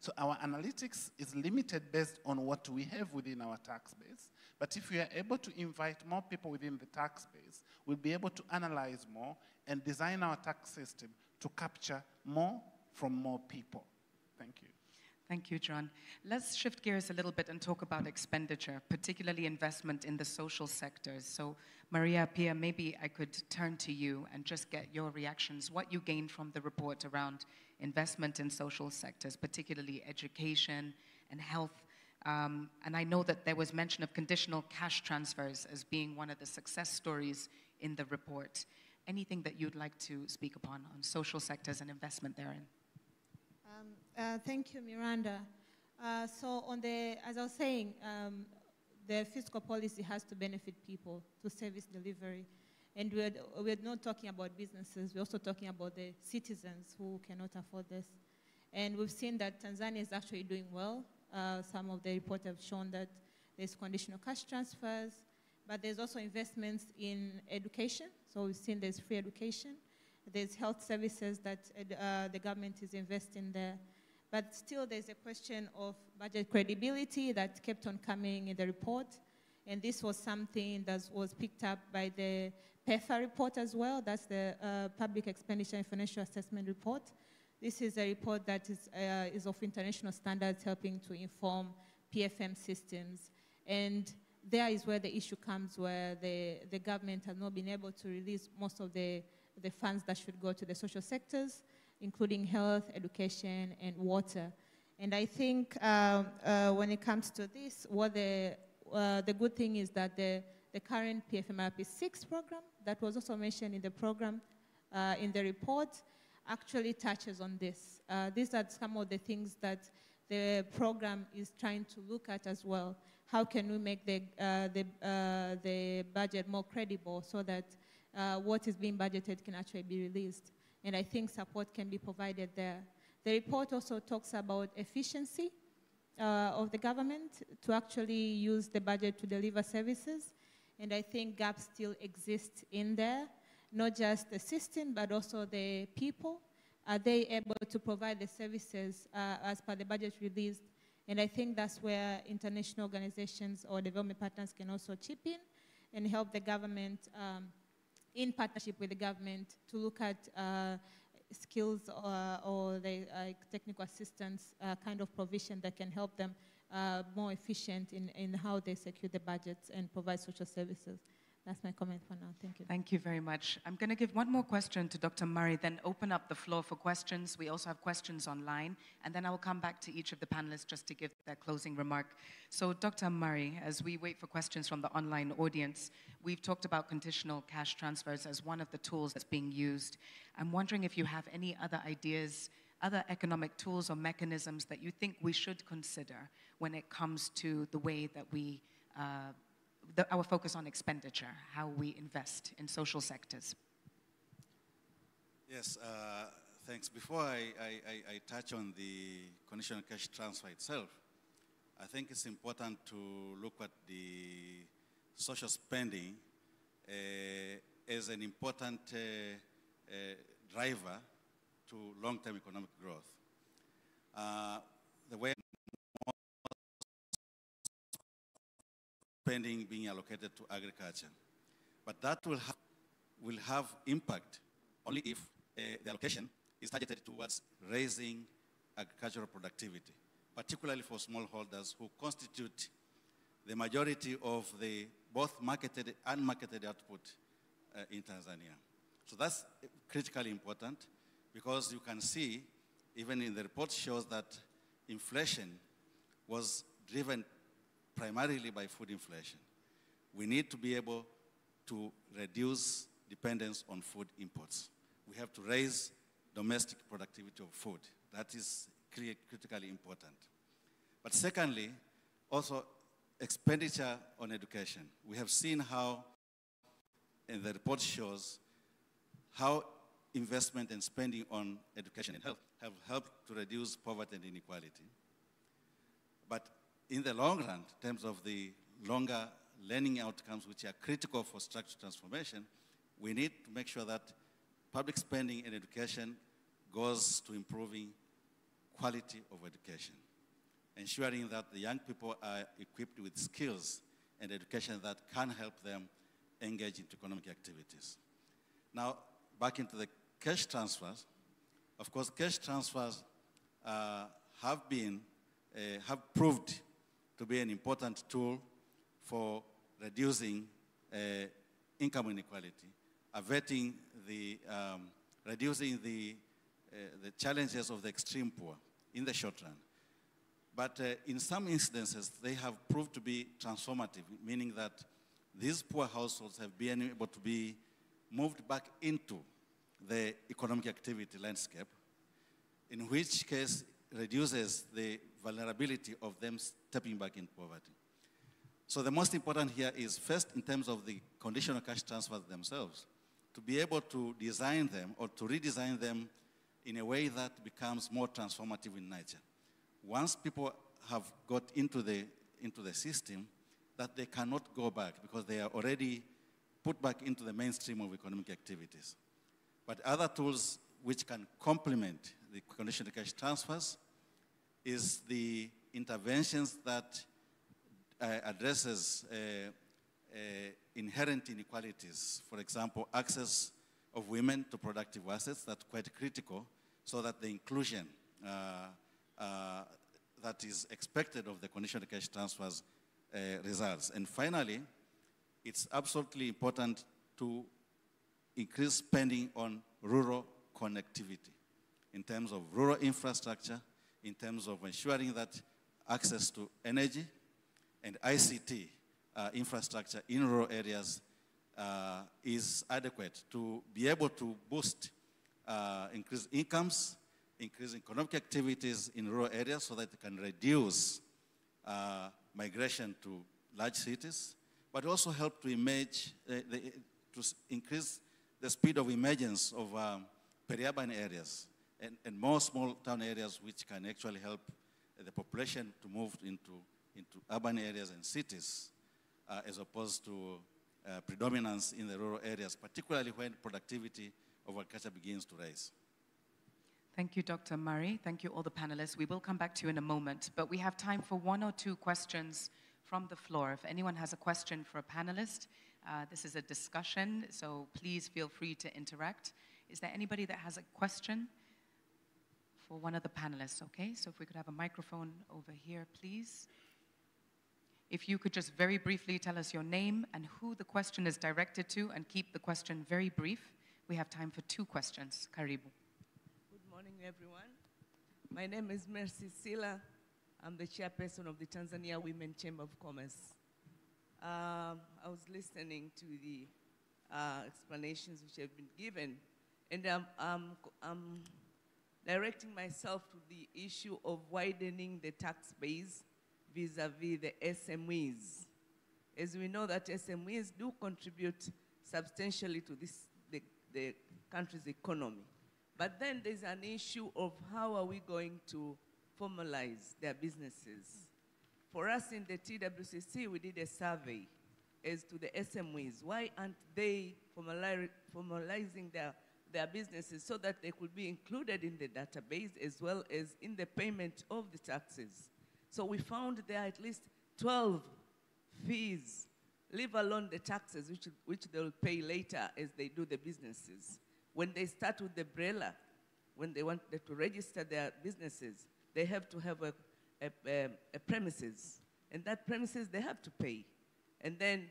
Speaker 12: so our analytics is limited based on what we have within our tax base. But if we are able to invite more people within the tax base, we'll be able to analyze more and design our tax system to capture more from more people. Thank you.
Speaker 3: Thank you, John. Let's shift gears a little bit and talk about expenditure, particularly investment in the social sectors. So, Maria Pia, maybe I could turn to you and just get your reactions, what you gained from the report around investment in social sectors, particularly education and health. And I know that there was mention of conditional cash transfers as being one of the success stories in the report. Anything that you'd like to speak upon on social sectors and investment therein?
Speaker 13: Thank you, Miranda. So as I was saying, the fiscal policy has to benefit people to service delivery. And we're not talking about businesses, we're also talking about the citizens who cannot afford this. And we've seen that Tanzania is actually doing well. Some of the reports have shown that there's conditional cash transfers, but there's also investments in education. So we've seen there's free education. There's health services that the government is investing there. But still there's a question of budget credibility that kept on coming in the report. And this was something that was picked up by the PEFA report as well. That's the Public Expenditure and Financial Assessment Report. This is a report that is of international standards, helping to inform PFM systems. And there is where the issue comes, where the government has not been able to release most of the funds that should go to the social sectors, including health, education, and water. And I think when it comes to this, what the good thing is that the current PFMRP 6 program, that was also mentioned in the program, in the report, actually touches on this. These are some of the things that the program is trying to look at as well. How can we make the budget more credible so that what is being budgeted can actually be released? And I think support can be provided there. The report also talks about efficiency of the government to actually use the budget to deliver services. And I think gaps still exist in there, not just the system, but also the people. Are they able to provide the services as per the budget released? And I think that's where international organizations or development partners can also chip in and help the government, in partnership with the government, to look at skills or the technical assistance kind of provision that can help them more efficient in how they secure the budgets and provide social services. That's my comment for now. Thank you.
Speaker 3: Thank you very much. I'm going to give one more question to Dr. Murray, then open up the floor for questions. We also have questions online, and then I will come back to each of the panelists just to give their closing remark. So, Dr. Murray, as we wait for questions from the online audience, we've talked about conditional cash transfers as one of the tools that's being used. I'm wondering if you have any other ideas, other economic tools or mechanisms that you think we should consider when it comes to the way that we our focus on expenditure, how we invest in social sectors.
Speaker 14: Yes, Thanks. Before I touch on the conditional cash transfer itself, I think it's important to look at the social spending as an important driver to long-term economic growth. The way spending being allocated to agriculture, but that will have impact only if the allocation is targeted towards raising agricultural productivity, particularly for smallholders who constitute the majority of the both marketed and unmarketed output in Tanzania. So that's critically important because you can see, even in the report shows that inflation was driven primarily by food inflation. We need to be able to reduce dependence on food imports. We have to raise domestic productivity of food. That is critically important. But secondly, also expenditure on education. We have seen how, and the report shows, how investment and spending on education and health have helped to reduce poverty and inequality. But in the long run, in terms of the longer learning outcomes which are critical for structural transformation, we need to make sure that public spending in education goes to improving quality of education, ensuring that the young people are equipped with skills and education that can help them engage into economic activities. Now, back into the cash transfers. Of course, cash transfers have proved to be an important tool for reducing income inequality, averting reducing the challenges of the extreme poor in the short run. But in some instances, they have proved to be transformative, meaning that these poor households have been able to be moved back into the economic activity landscape, in which case reduces the vulnerability of them stepping back in poverty. So the most important here is first, in terms of the conditional cash transfers themselves, to be able to design them or to redesign them in a way that becomes more transformative in nature. Once people have got into the system, that they cannot go back because they are already put back into the mainstream of economic activities. But other tools which can complement the conditional cash transfers is the interventions that addresses inherent inequalities. For example, access of women to productive assets, that's quite critical, so that the inclusion that is expected of the conditional cash transfers results. And finally, it's absolutely important to increase spending on rural connectivity in terms of rural infrastructure, in terms of ensuring that access to energy and ICT infrastructure in rural areas is adequate to be able to boost increase incomes, increase economic activities in rural areas so that it can reduce migration to large cities, but also help to increase the speed of emergence of peri-urban areas and more small town areas which can actually help the population to move into urban areas and cities as opposed to predominance in the rural areas, particularly when productivity of agriculture begins to rise.
Speaker 3: Thank you, Dr. Murray. Thank you, all the panelists. We will come back to you in a moment, but we have time for one or two questions from the floor. If anyone has a question for a panelist, this is a discussion, so please feel free to interact. Is there anybody that has a question for one of the panelists? Okay, so if we could have a microphone over here, please. If you could just very briefly tell us your name and who the question is directed to, and keep the question very brief. We have time for two questions. Karibu.
Speaker 15: Good morning, everyone. My name is Mercy Sila. I'm the chairperson of the Tanzania Women Chamber of Commerce. I was listening to the explanations which have been given, and I'm directing myself to the issue of widening the tax base vis-a-vis the SMEs. As we know that SMEs do contribute substantially to the country's economy. But then there's an issue of how are we going to formalize their businesses. For us in the TWCC, we did a survey as to the SMEs. Why aren't they formalizing their businesses so that they could be included in the database as well as in the payment of the taxes? So we found there are at least 12 fees, leave alone the taxes, which they'll pay later as they do the businesses. When they start with the BRELA, when they want to register their businesses, they have to have a premises. And that premises they have to pay. And then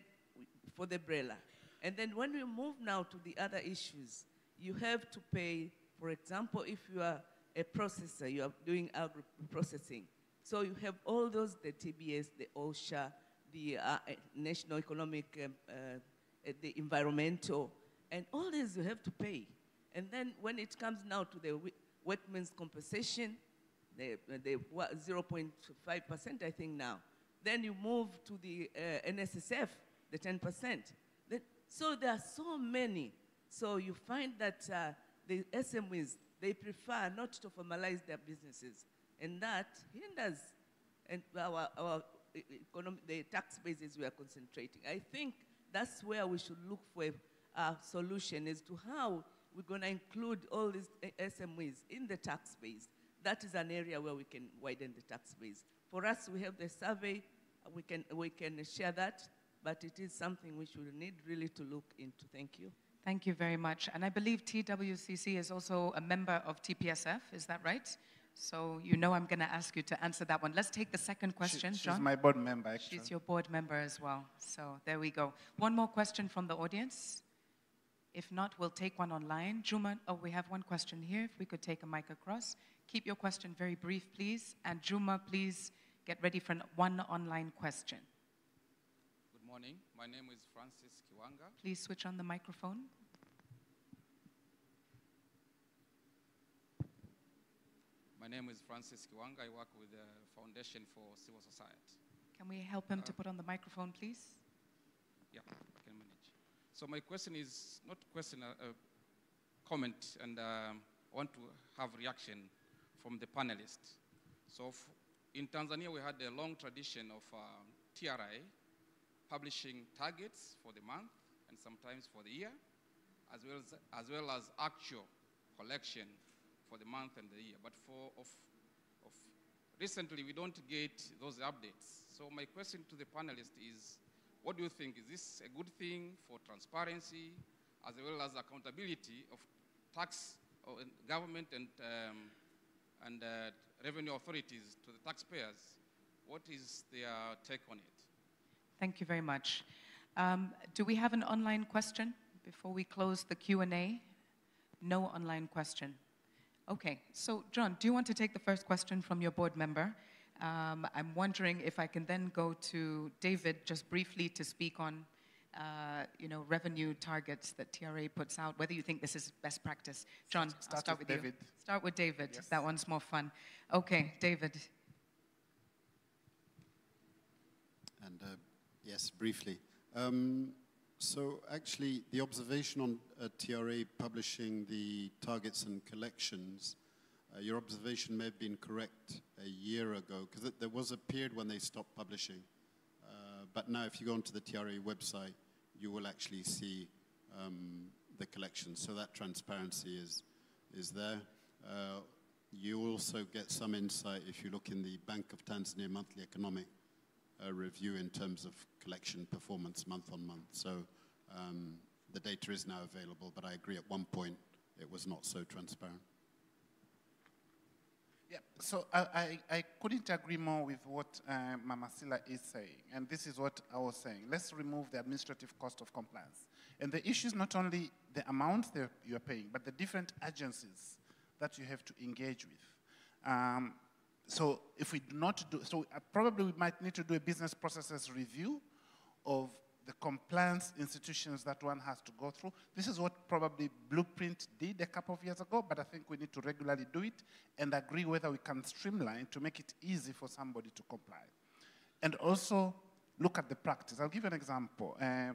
Speaker 15: for the BRELA. And then when we move now to the other issues, you have to pay, for example, if you are a processor, you are doing agro-processing. So you have all those, the TBS, the OSHA, the national economic, the environmental, and all these you have to pay. And then when it comes now to the workmen's compensation, the 0.5%, I think now. Then you move to the NSSF, the 10%. So there are so many. So you find that the SMEs, they prefer not to formalize their businesses. And that hinders our economy, the tax bases we are concentrating. I think that's where we should look for a solution as to how we're going to include all these SMEs in the tax base. That is an area where we can widen the tax base. For us, we have the survey. We can share that, but it is something which we need really to look into. Thank you.
Speaker 3: Thank you very much. And I believe TWCC is also a member of TPSF, is that right? So you know I'm going to ask you to answer that one. Let's take the second question, John.
Speaker 12: She's my board member, actually.
Speaker 3: She's your board member as well. So there we go. One more question from the audience. If not, we'll take one online. Juma, oh, we have one question here. If we could take a mic across. Keep your question very brief, please. And Juma, please get ready for one online question.
Speaker 16: Good morning. My name is Francis Kiwanga.
Speaker 3: Please switch on the microphone.
Speaker 16: My name is Francis Kiwanga. I work with the Foundation for Civil Society.
Speaker 3: Can we help him to put on the microphone, please?
Speaker 16: Yeah, I can manage. So my question is not a question, a comment, and I want to have reaction from the panelists. So in Tanzania, we had a long tradition of TRI publishing targets for the month and sometimes for the year, as well as actual collection for the month and the year. But recently, we don't get those updates. So my question to the panelists is, what do you think? Is this a good thing for transparency as well as accountability of tax government and revenue authorities to the taxpayers? What is their take on it?
Speaker 3: Thank you very much. Do we have an online question before we close the Q&A? No online question. Okay, so John, do you want to take the first question from your board member? I'm wondering if I can then go to David just briefly to speak on revenue targets that TRA puts out, whether you think this is best practice. John, I'll start with
Speaker 12: David.
Speaker 3: You. Start with David.
Speaker 12: Yes.
Speaker 3: That one's more fun. Okay, David.
Speaker 11: And yes, briefly. So actually, the observation on TRA publishing the targets and collections, your observation may have been correct a year ago, because there was a period when they stopped publishing. But now if you go onto the TRA website, you will actually see the collections. So that transparency is there. You also get some insight if you look in the Bank of Tanzania monthly economic review in terms of collection performance month on month. So the data is now available, but I agree at one point it was not so transparent.
Speaker 12: Yeah, so I couldn't agree more with what Mama Sila is saying, and this is what I was saying. Let's remove the administrative cost of compliance. And the issue is not only the amount that you're paying, but the different agencies that you have to engage with. So if we do not do, so probably we might need to do a business processes review of the compliance institutions that one has to go through. This is what probably Blueprint did a couple of years ago, but I think we need to regularly do it and agree whether we can streamline to make it easy for somebody to comply. And also look at the practice. I'll give you an example. A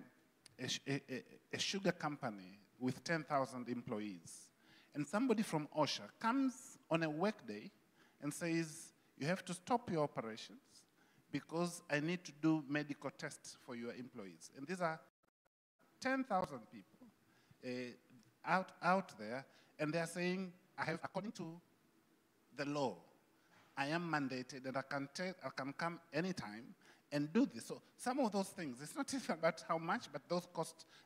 Speaker 12: sugar company with 10,000 employees and somebody from OSHA comes on a work day and says, you have to stop your operations because I need to do medical tests for your employees. And these are 10,000 people out there, and they're saying, according to the law, I am mandated and I can come anytime and do this. So some of those things, it's not even about how much, but those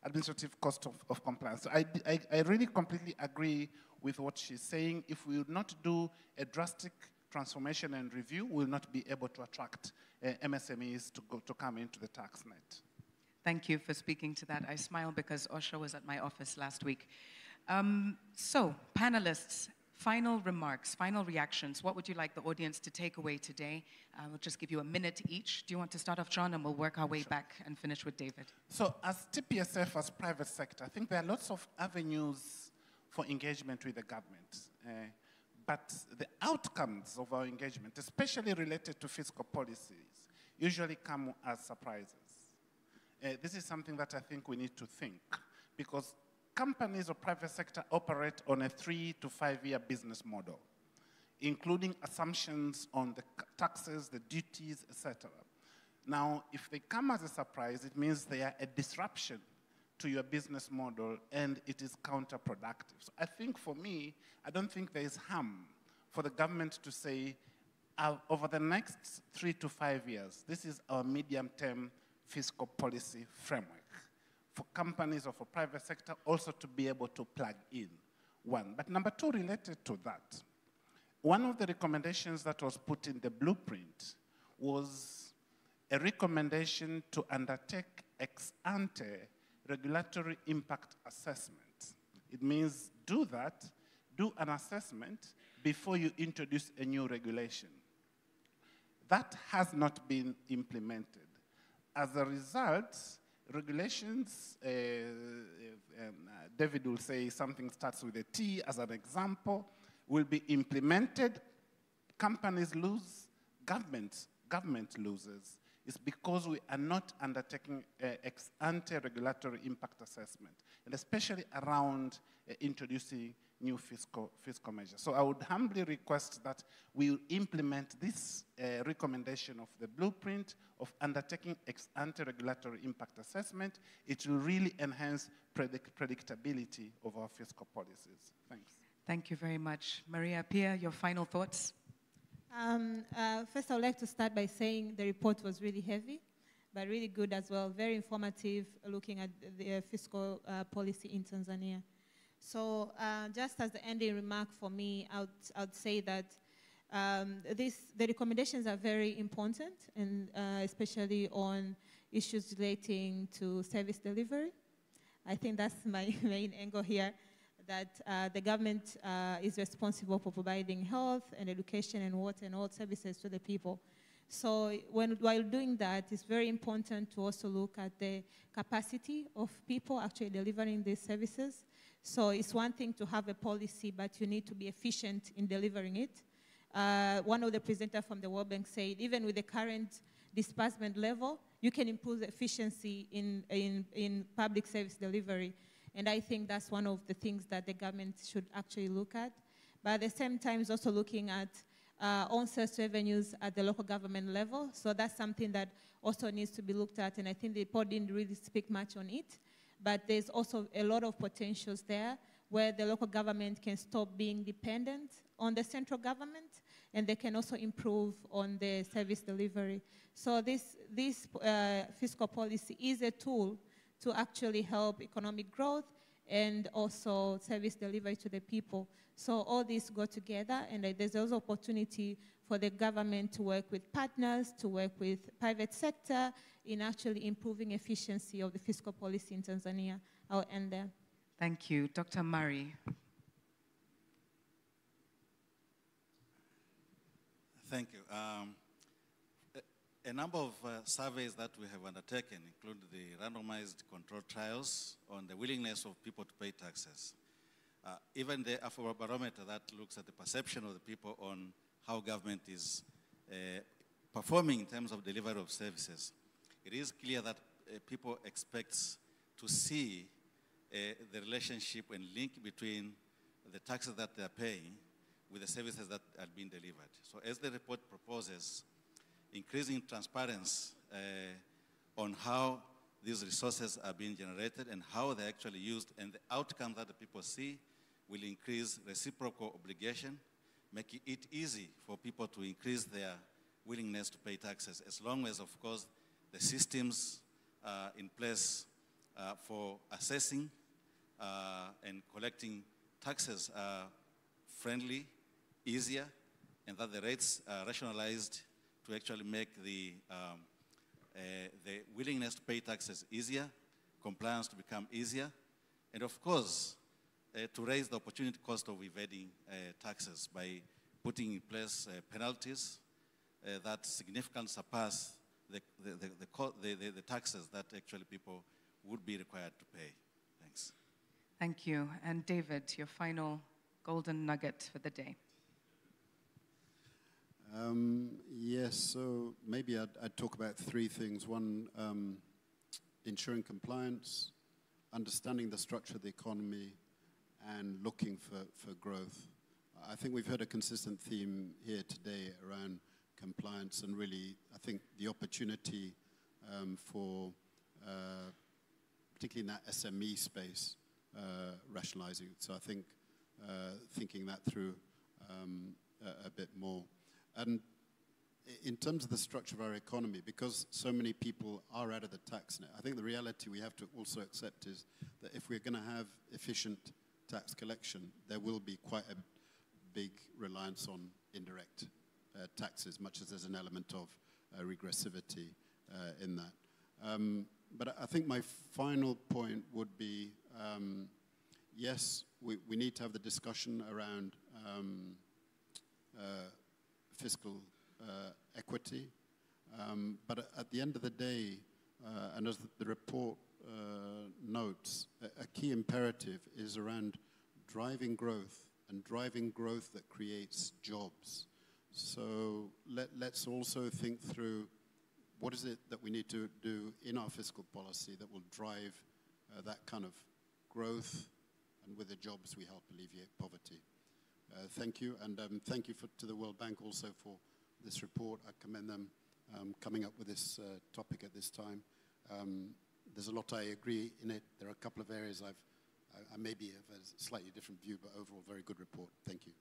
Speaker 12: administrative costs of compliance. So I really completely agree with what she's saying. If we would not do a drastic transformation and review, we will not be able to attract MSMEs to come into the tax net.
Speaker 3: Thank you for speaking to that. I smile because OSHA was at my office last week. So, panelists, final remarks, final reactions. What would you like the audience to take away today? We'll just give you a minute each. Do you want to start off, John, and we'll work our way back and finish with David?
Speaker 12: So, as TPSF, as private sector, I think there are lots of avenues for engagement with the government. But the outcomes of our engagement, especially related to fiscal policies, usually come as surprises. This is something that I think we need to think, because companies or private sector operate on a 3 to 5 year business model, including assumptions on the taxes, the duties, etc. Now, if they come as a surprise, it means they are a disruption to your business model, and it is counterproductive. So I think for me, I don't think there is harm for the government to say, over the next 3 to 5 years, this is our medium-term fiscal policy framework for companies or for private sector also to be able to plug in, one. But number two, related to that, one of the recommendations that was put in the blueprint was a recommendation to undertake ex-ante regulatory impact assessment. It means do an assessment before you introduce a new regulation. That has not been implemented. As a result, regulations, David will say something starts with a T as an example, will be implemented, companies lose, government loses. It's because we are not undertaking ex-ante regulatory impact assessment, and especially around introducing new fiscal measures. So I would humbly request that we implement this recommendation of the blueprint of undertaking ex-ante regulatory impact assessment. It will really enhance predictability of our fiscal policies. Thanks.
Speaker 3: Thank you very much. Maria Pia, your final thoughts?
Speaker 13: First, I would like to start by saying the report was really heavy, but really good as well. Very informative, looking at the fiscal policy in Tanzania. So just as the ending remark for me, I would say that the recommendations are very important, and especially on issues relating to service delivery. I think that's my main angle here, that the government is responsible for providing health and education and water and all services to the people. So while doing that, it's very important to also look at the capacity of people actually delivering these services. So it's one thing to have a policy, but you need to be efficient in delivering it. One of the presenters from the World Bank said, even with the current disbursement level, you can improve the efficiency in public service delivery. And I think that's one of the things that the government should actually look at. But at the same time, it's also looking at on-sales revenues at the local government level. So that's something that also needs to be looked at. And I think the report didn't really speak much on it. But there's also a lot of potentials there where the local government can stop being dependent on the central government, and they can also improve on the service delivery. So this fiscal policy is a tool to actually help economic growth and also service delivery to the people. So all these go together, and there's also opportunity for the government to work with partners, to work with private sector in actually improving efficiency of the fiscal policy in Tanzania. I'll end there.
Speaker 3: Thank you. Dr. Murray.
Speaker 14: Thank you. A number of surveys that we have undertaken include the randomized control trials on the willingness of people to pay taxes. Even the Afrobarometer that looks at the perception of the people on how government is performing in terms of delivery of services. It is clear that people expect to see the relationship and link between the taxes that they are paying with the services that are being delivered. So as the report proposes, increasing transparency on how these resources are being generated and how they're actually used, and the outcome that the people see will increase reciprocal obligation, making it easy for people to increase their willingness to pay taxes, as long as, of course, the systems in place for assessing and collecting taxes are friendly, easier, and that the rates are rationalized to actually make the willingness to pay taxes easier, compliance to become easier, and of course, to raise the opportunity cost of evading taxes by putting in place penalties that significantly surpass the taxes that actually people would be required to pay. Thanks.
Speaker 3: Thank you. And David, your final golden nugget for the day.
Speaker 11: Yes, so maybe I'd talk about three things. One, ensuring compliance, understanding the structure of the economy, and looking for growth. I think we've heard a consistent theme here today around compliance, and really, I think the opportunity for, particularly in that SME space, rationalizing. So I think thinking that through a bit more. And in terms of the structure of our economy, because so many people are out of the tax net, I think the reality we have to also accept is that if we're going to have efficient tax collection, there will be quite a big reliance on indirect taxes, much as there's an element of regressivity in that. But I think my final point would be, yes, we need to have the discussion around fiscal equity, but at the end of the day, and as the report notes, a key imperative is around driving growth, and driving growth that creates jobs. So let's also think through what is it that we need to do in our fiscal policy that will drive that kind of growth, and with the jobs we help alleviate poverty. Thank you, and thank you to the World Bank also for this report. I commend them coming up with this topic at this time. There's a lot I agree in it. There are a couple of areas I maybe have a slightly different view, but overall, very good report. Thank you.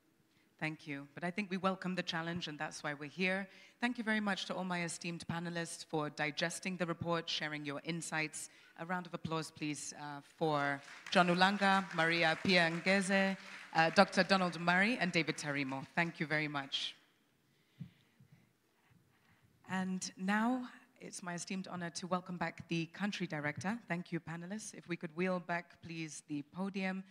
Speaker 3: Thank you. But I think we welcome the challenge, and that's why we're here. Thank you very much to all my esteemed panelists for digesting the report, sharing your insights. A round of applause, please, for John Ulanga, Maria Pia Ngeze, Dr. Donald Murray, and David Tarimo. Thank you very much. And now it's my esteemed honor to welcome back the country director. Thank you, panelists. If we could wheel back, please, the podium.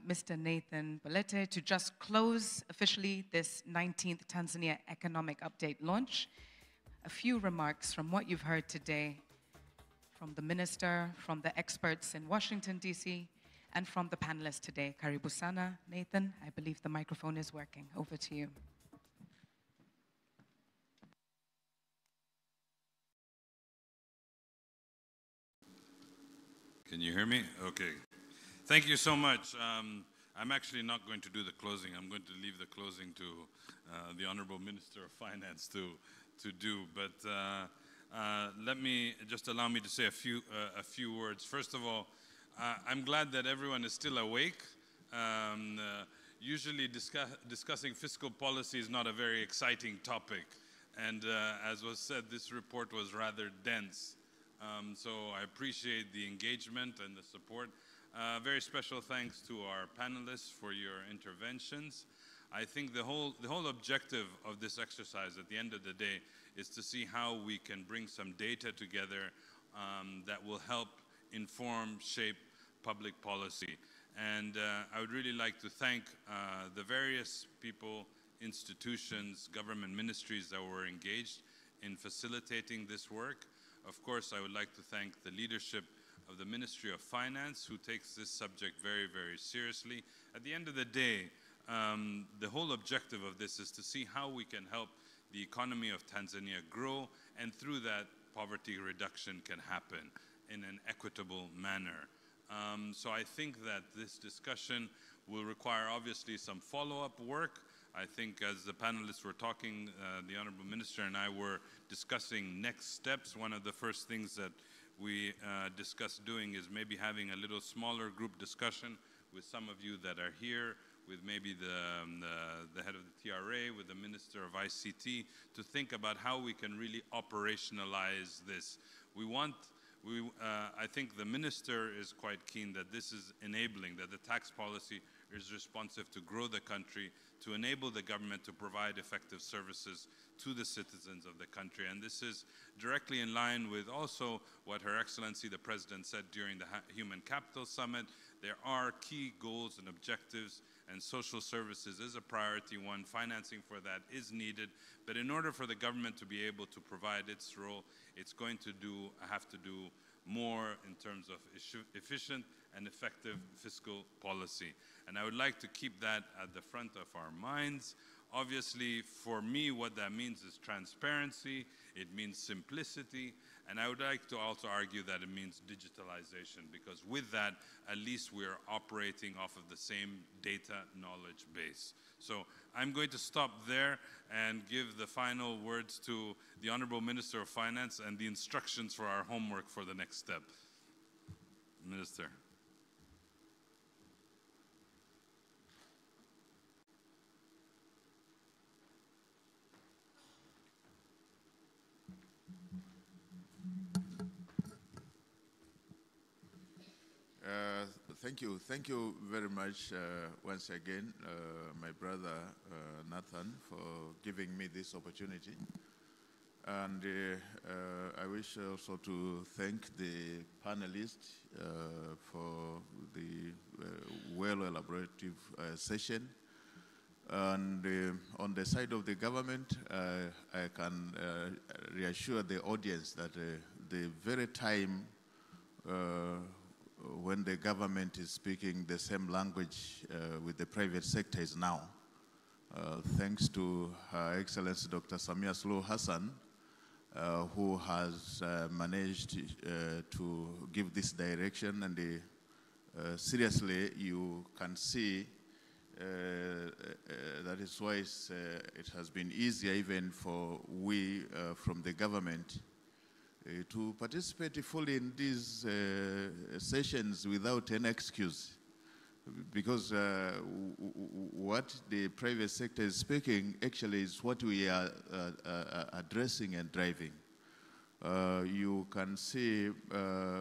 Speaker 3: Mr. Nathan Bolete, to just close officially this 19th Tanzania Economic Update launch. A few remarks from what you've heard today from the minister, from the experts in Washington, D.C., and from the panelists today. Karibu sana, Nathan. I believe the microphone is working. Over to you.
Speaker 1: Can you hear me? Okay. Thank you so much. I'm actually not going to do the closing. I'm going to leave the closing to the Honorable Minister of Finance to do. But let me just allow me to say a few words. First of all, I'm glad that everyone is still awake. Usually discussing fiscal policy is not a very exciting topic. And as was said, this report was rather dense. So I appreciate the engagement and the support. Very special thanks to our panelists for your interventions. I think the whole objective of this exercise at the end of the day is to see how we can bring some data together that will help inform, shape public policy. And I would really like to thank the various people, institutions, government ministries that were engaged in facilitating this work. Of course, I would like to thank the leadership of the Ministry of Finance, who takes this subject very, very seriously. At the end of the day, the whole objective of this is to see how we can help the economy of Tanzania grow, and through that, poverty reduction can happen in an equitable manner. So I think that this discussion will require obviously some follow-up work. I think as the panelists were talking, the Honorable Minister and I were discussing next steps. One of the first things that we discussed doing is maybe having a little smaller group discussion with some of you that are here, with maybe the head of the TRA, with the Minister of ICT, to think about how we can really operationalize this. I think the Minister is quite keen that this is enabling, that the tax policy is responsive to grow the country, to enable the government to provide effective services to the citizens of the country. And this is directly in line with also what Her Excellency the President said during the Human Capital Summit. There are key goals and objectives, and social services is a priority one. Financing for that is needed. But in order for the government to be able to provide its role, it's going to have to do more in terms of efficient and effective fiscal policy. And I would like to keep that at the front of our minds. Obviously, for me, what that means is transparency, it means simplicity, and I would like to also argue that it means digitalization, because with that, at least we're operating off of the same data knowledge base. So I'm going to stop there and give the final words to the Honorable Minister of Finance and the instructions for our homework for the next step. Minister.
Speaker 2: Thank you very much once again, my brother Nathan, for giving me this opportunity. And I wish also to thank the panelists for the well-elaborative session. And on the side of the government, I can reassure the audience that the very time when the government is speaking the same language with the private sector is now. Thanks to Her Excellency Dr. Samia Suluhu Hassan, who has managed to give this direction, and seriously, you can see that is why it has been easier even for we from the government to participate fully in these sessions without any excuse, because what the private sector is speaking actually is what we are addressing and driving. You can see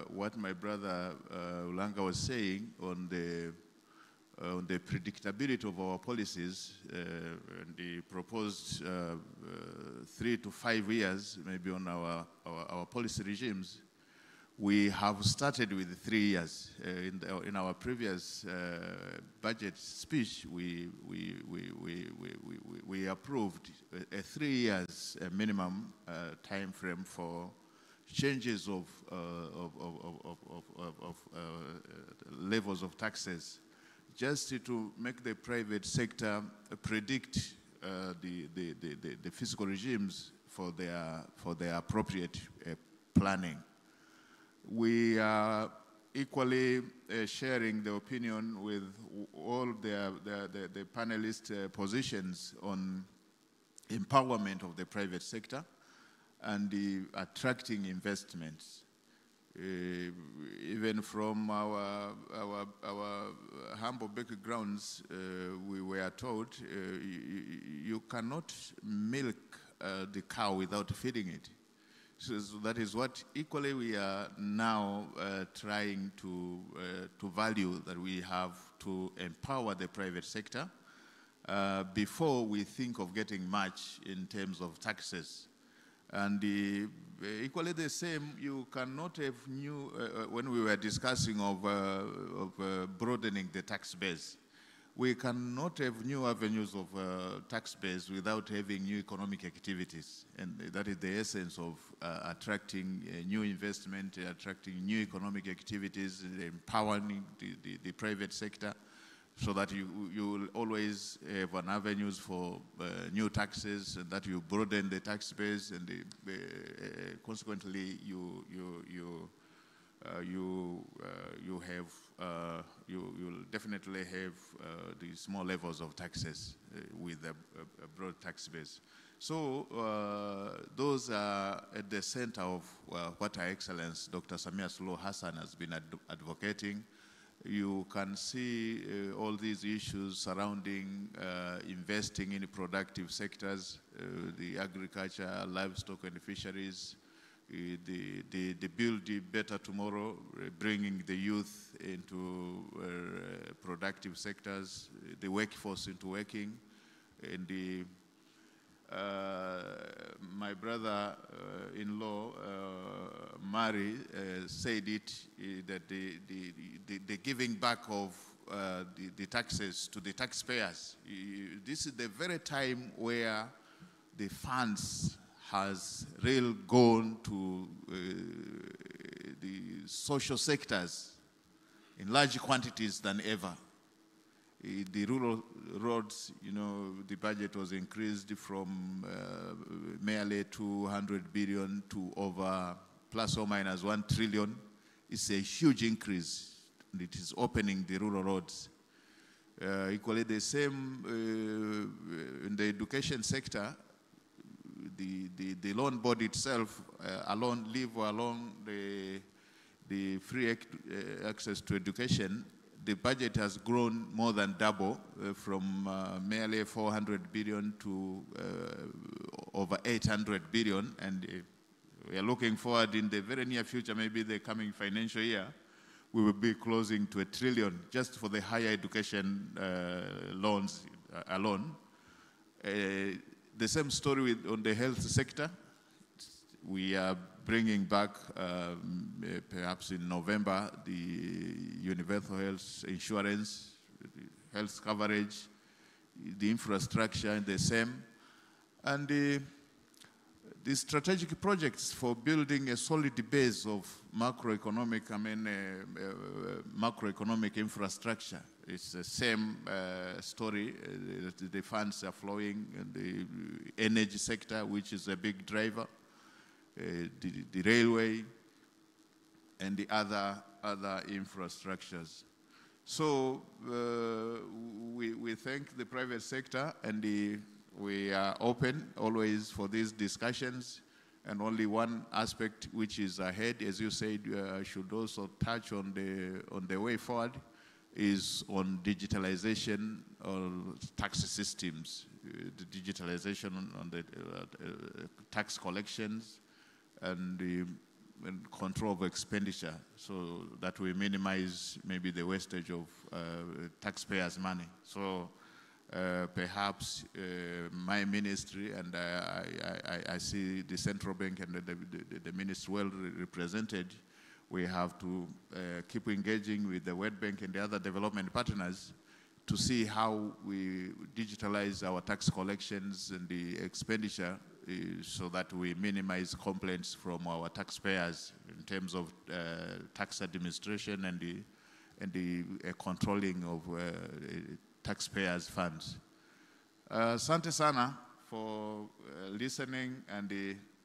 Speaker 2: what my brother Ulanga was saying on the predictability of our policies and the proposed 3 to 5 years, maybe on our policy regimes. We have started with 3 years. In our previous budget speech, we approved a 3 years minimum time frame for changes of levels of taxes, just to make the private sector predict the fiscal regimes for their appropriate planning. We are equally sharing the opinion with all the panelist positions on empowerment of the private sector and the attracting investments. Even from our humble backgrounds, we were told you cannot milk the cow without feeding it. So that is what equally we are now trying to value, that we have to empower the private sector before we think of getting much in terms of taxes. And equally the same, you cannot have new, when we were discussing of broadening the tax base, we cannot have new avenues of tax base without having new economic activities. And that is the essence of attracting new investment, attracting new economic activities, empowering the private sector, so that you will always have an avenues for new taxes, and that you broaden the tax base, and consequently you you'll definitely have the small levels of taxes with a broad tax base. So those are at the center of what Her Excellency Dr. Samia Suluhu Hassan has been advocating. You can see all these issues surrounding investing in productive sectors, the agriculture, livestock and fisheries, the build a better tomorrow, bringing the youth into productive sectors, the workforce into working, and my brother-in-law, Mari, said it, that the giving back of the taxes to the taxpayers. This is the very time where the funds has really gone to the social sectors in large quantities than ever. The rural roads, you know, the budget was increased from merely 200 billion to over plus or minus 1 trillion. It's a huge increase, and it is opening the rural roads. Equally the same in the education sector. The loan board itself leave alone the free access to education. The budget has grown more than double from merely 400 billion to over 800 billion, and we are looking forward in the very near future, maybe the coming financial year, we will be closing to 1 trillion just for the higher education loans alone. The same story on the health sector. We are bringing back, perhaps in November, the universal health insurance, the health coverage, the infrastructure, the same. And the strategic projects for building a solid base of macroeconomic, macroeconomic infrastructure. It's the same story. The funds are flowing in the energy sector, which is a big driver, the railway, and the other infrastructures. So we thank the private sector, and we are open always for these discussions. And only one aspect which is ahead, as you said, should also touch on the way forward, is on digitalization of tax systems, the digitalization on the tax collections, and control of expenditure, so that we minimize maybe the wastage of taxpayers' money. So perhaps my ministry, and I see the central bank and the ministry well represented, we have to keep engaging with the World Bank and the other development partners to see how we digitalize our tax collections and the expenditure so that we minimize complaints from our taxpayers in terms of tax administration and the controlling of taxpayers' funds. Asante sana for listening, and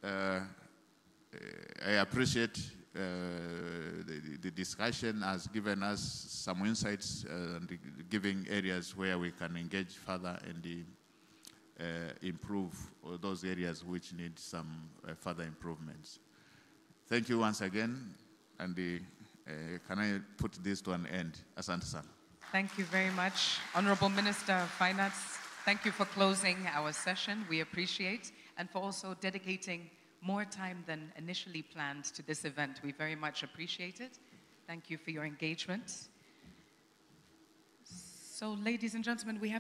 Speaker 2: I appreciate the discussion has given us some insights and giving areas where we can engage further and improve those areas which need some further improvements. Thank you once again, and can I put this to an end? Asante sana.
Speaker 3: Thank you very much, Honorable Minister of Finance. Thank you for closing our session. We appreciate, and for also dedicating more time than initially planned to this event. We very much appreciate it. Thank you for your engagement. So, ladies and gentlemen, we have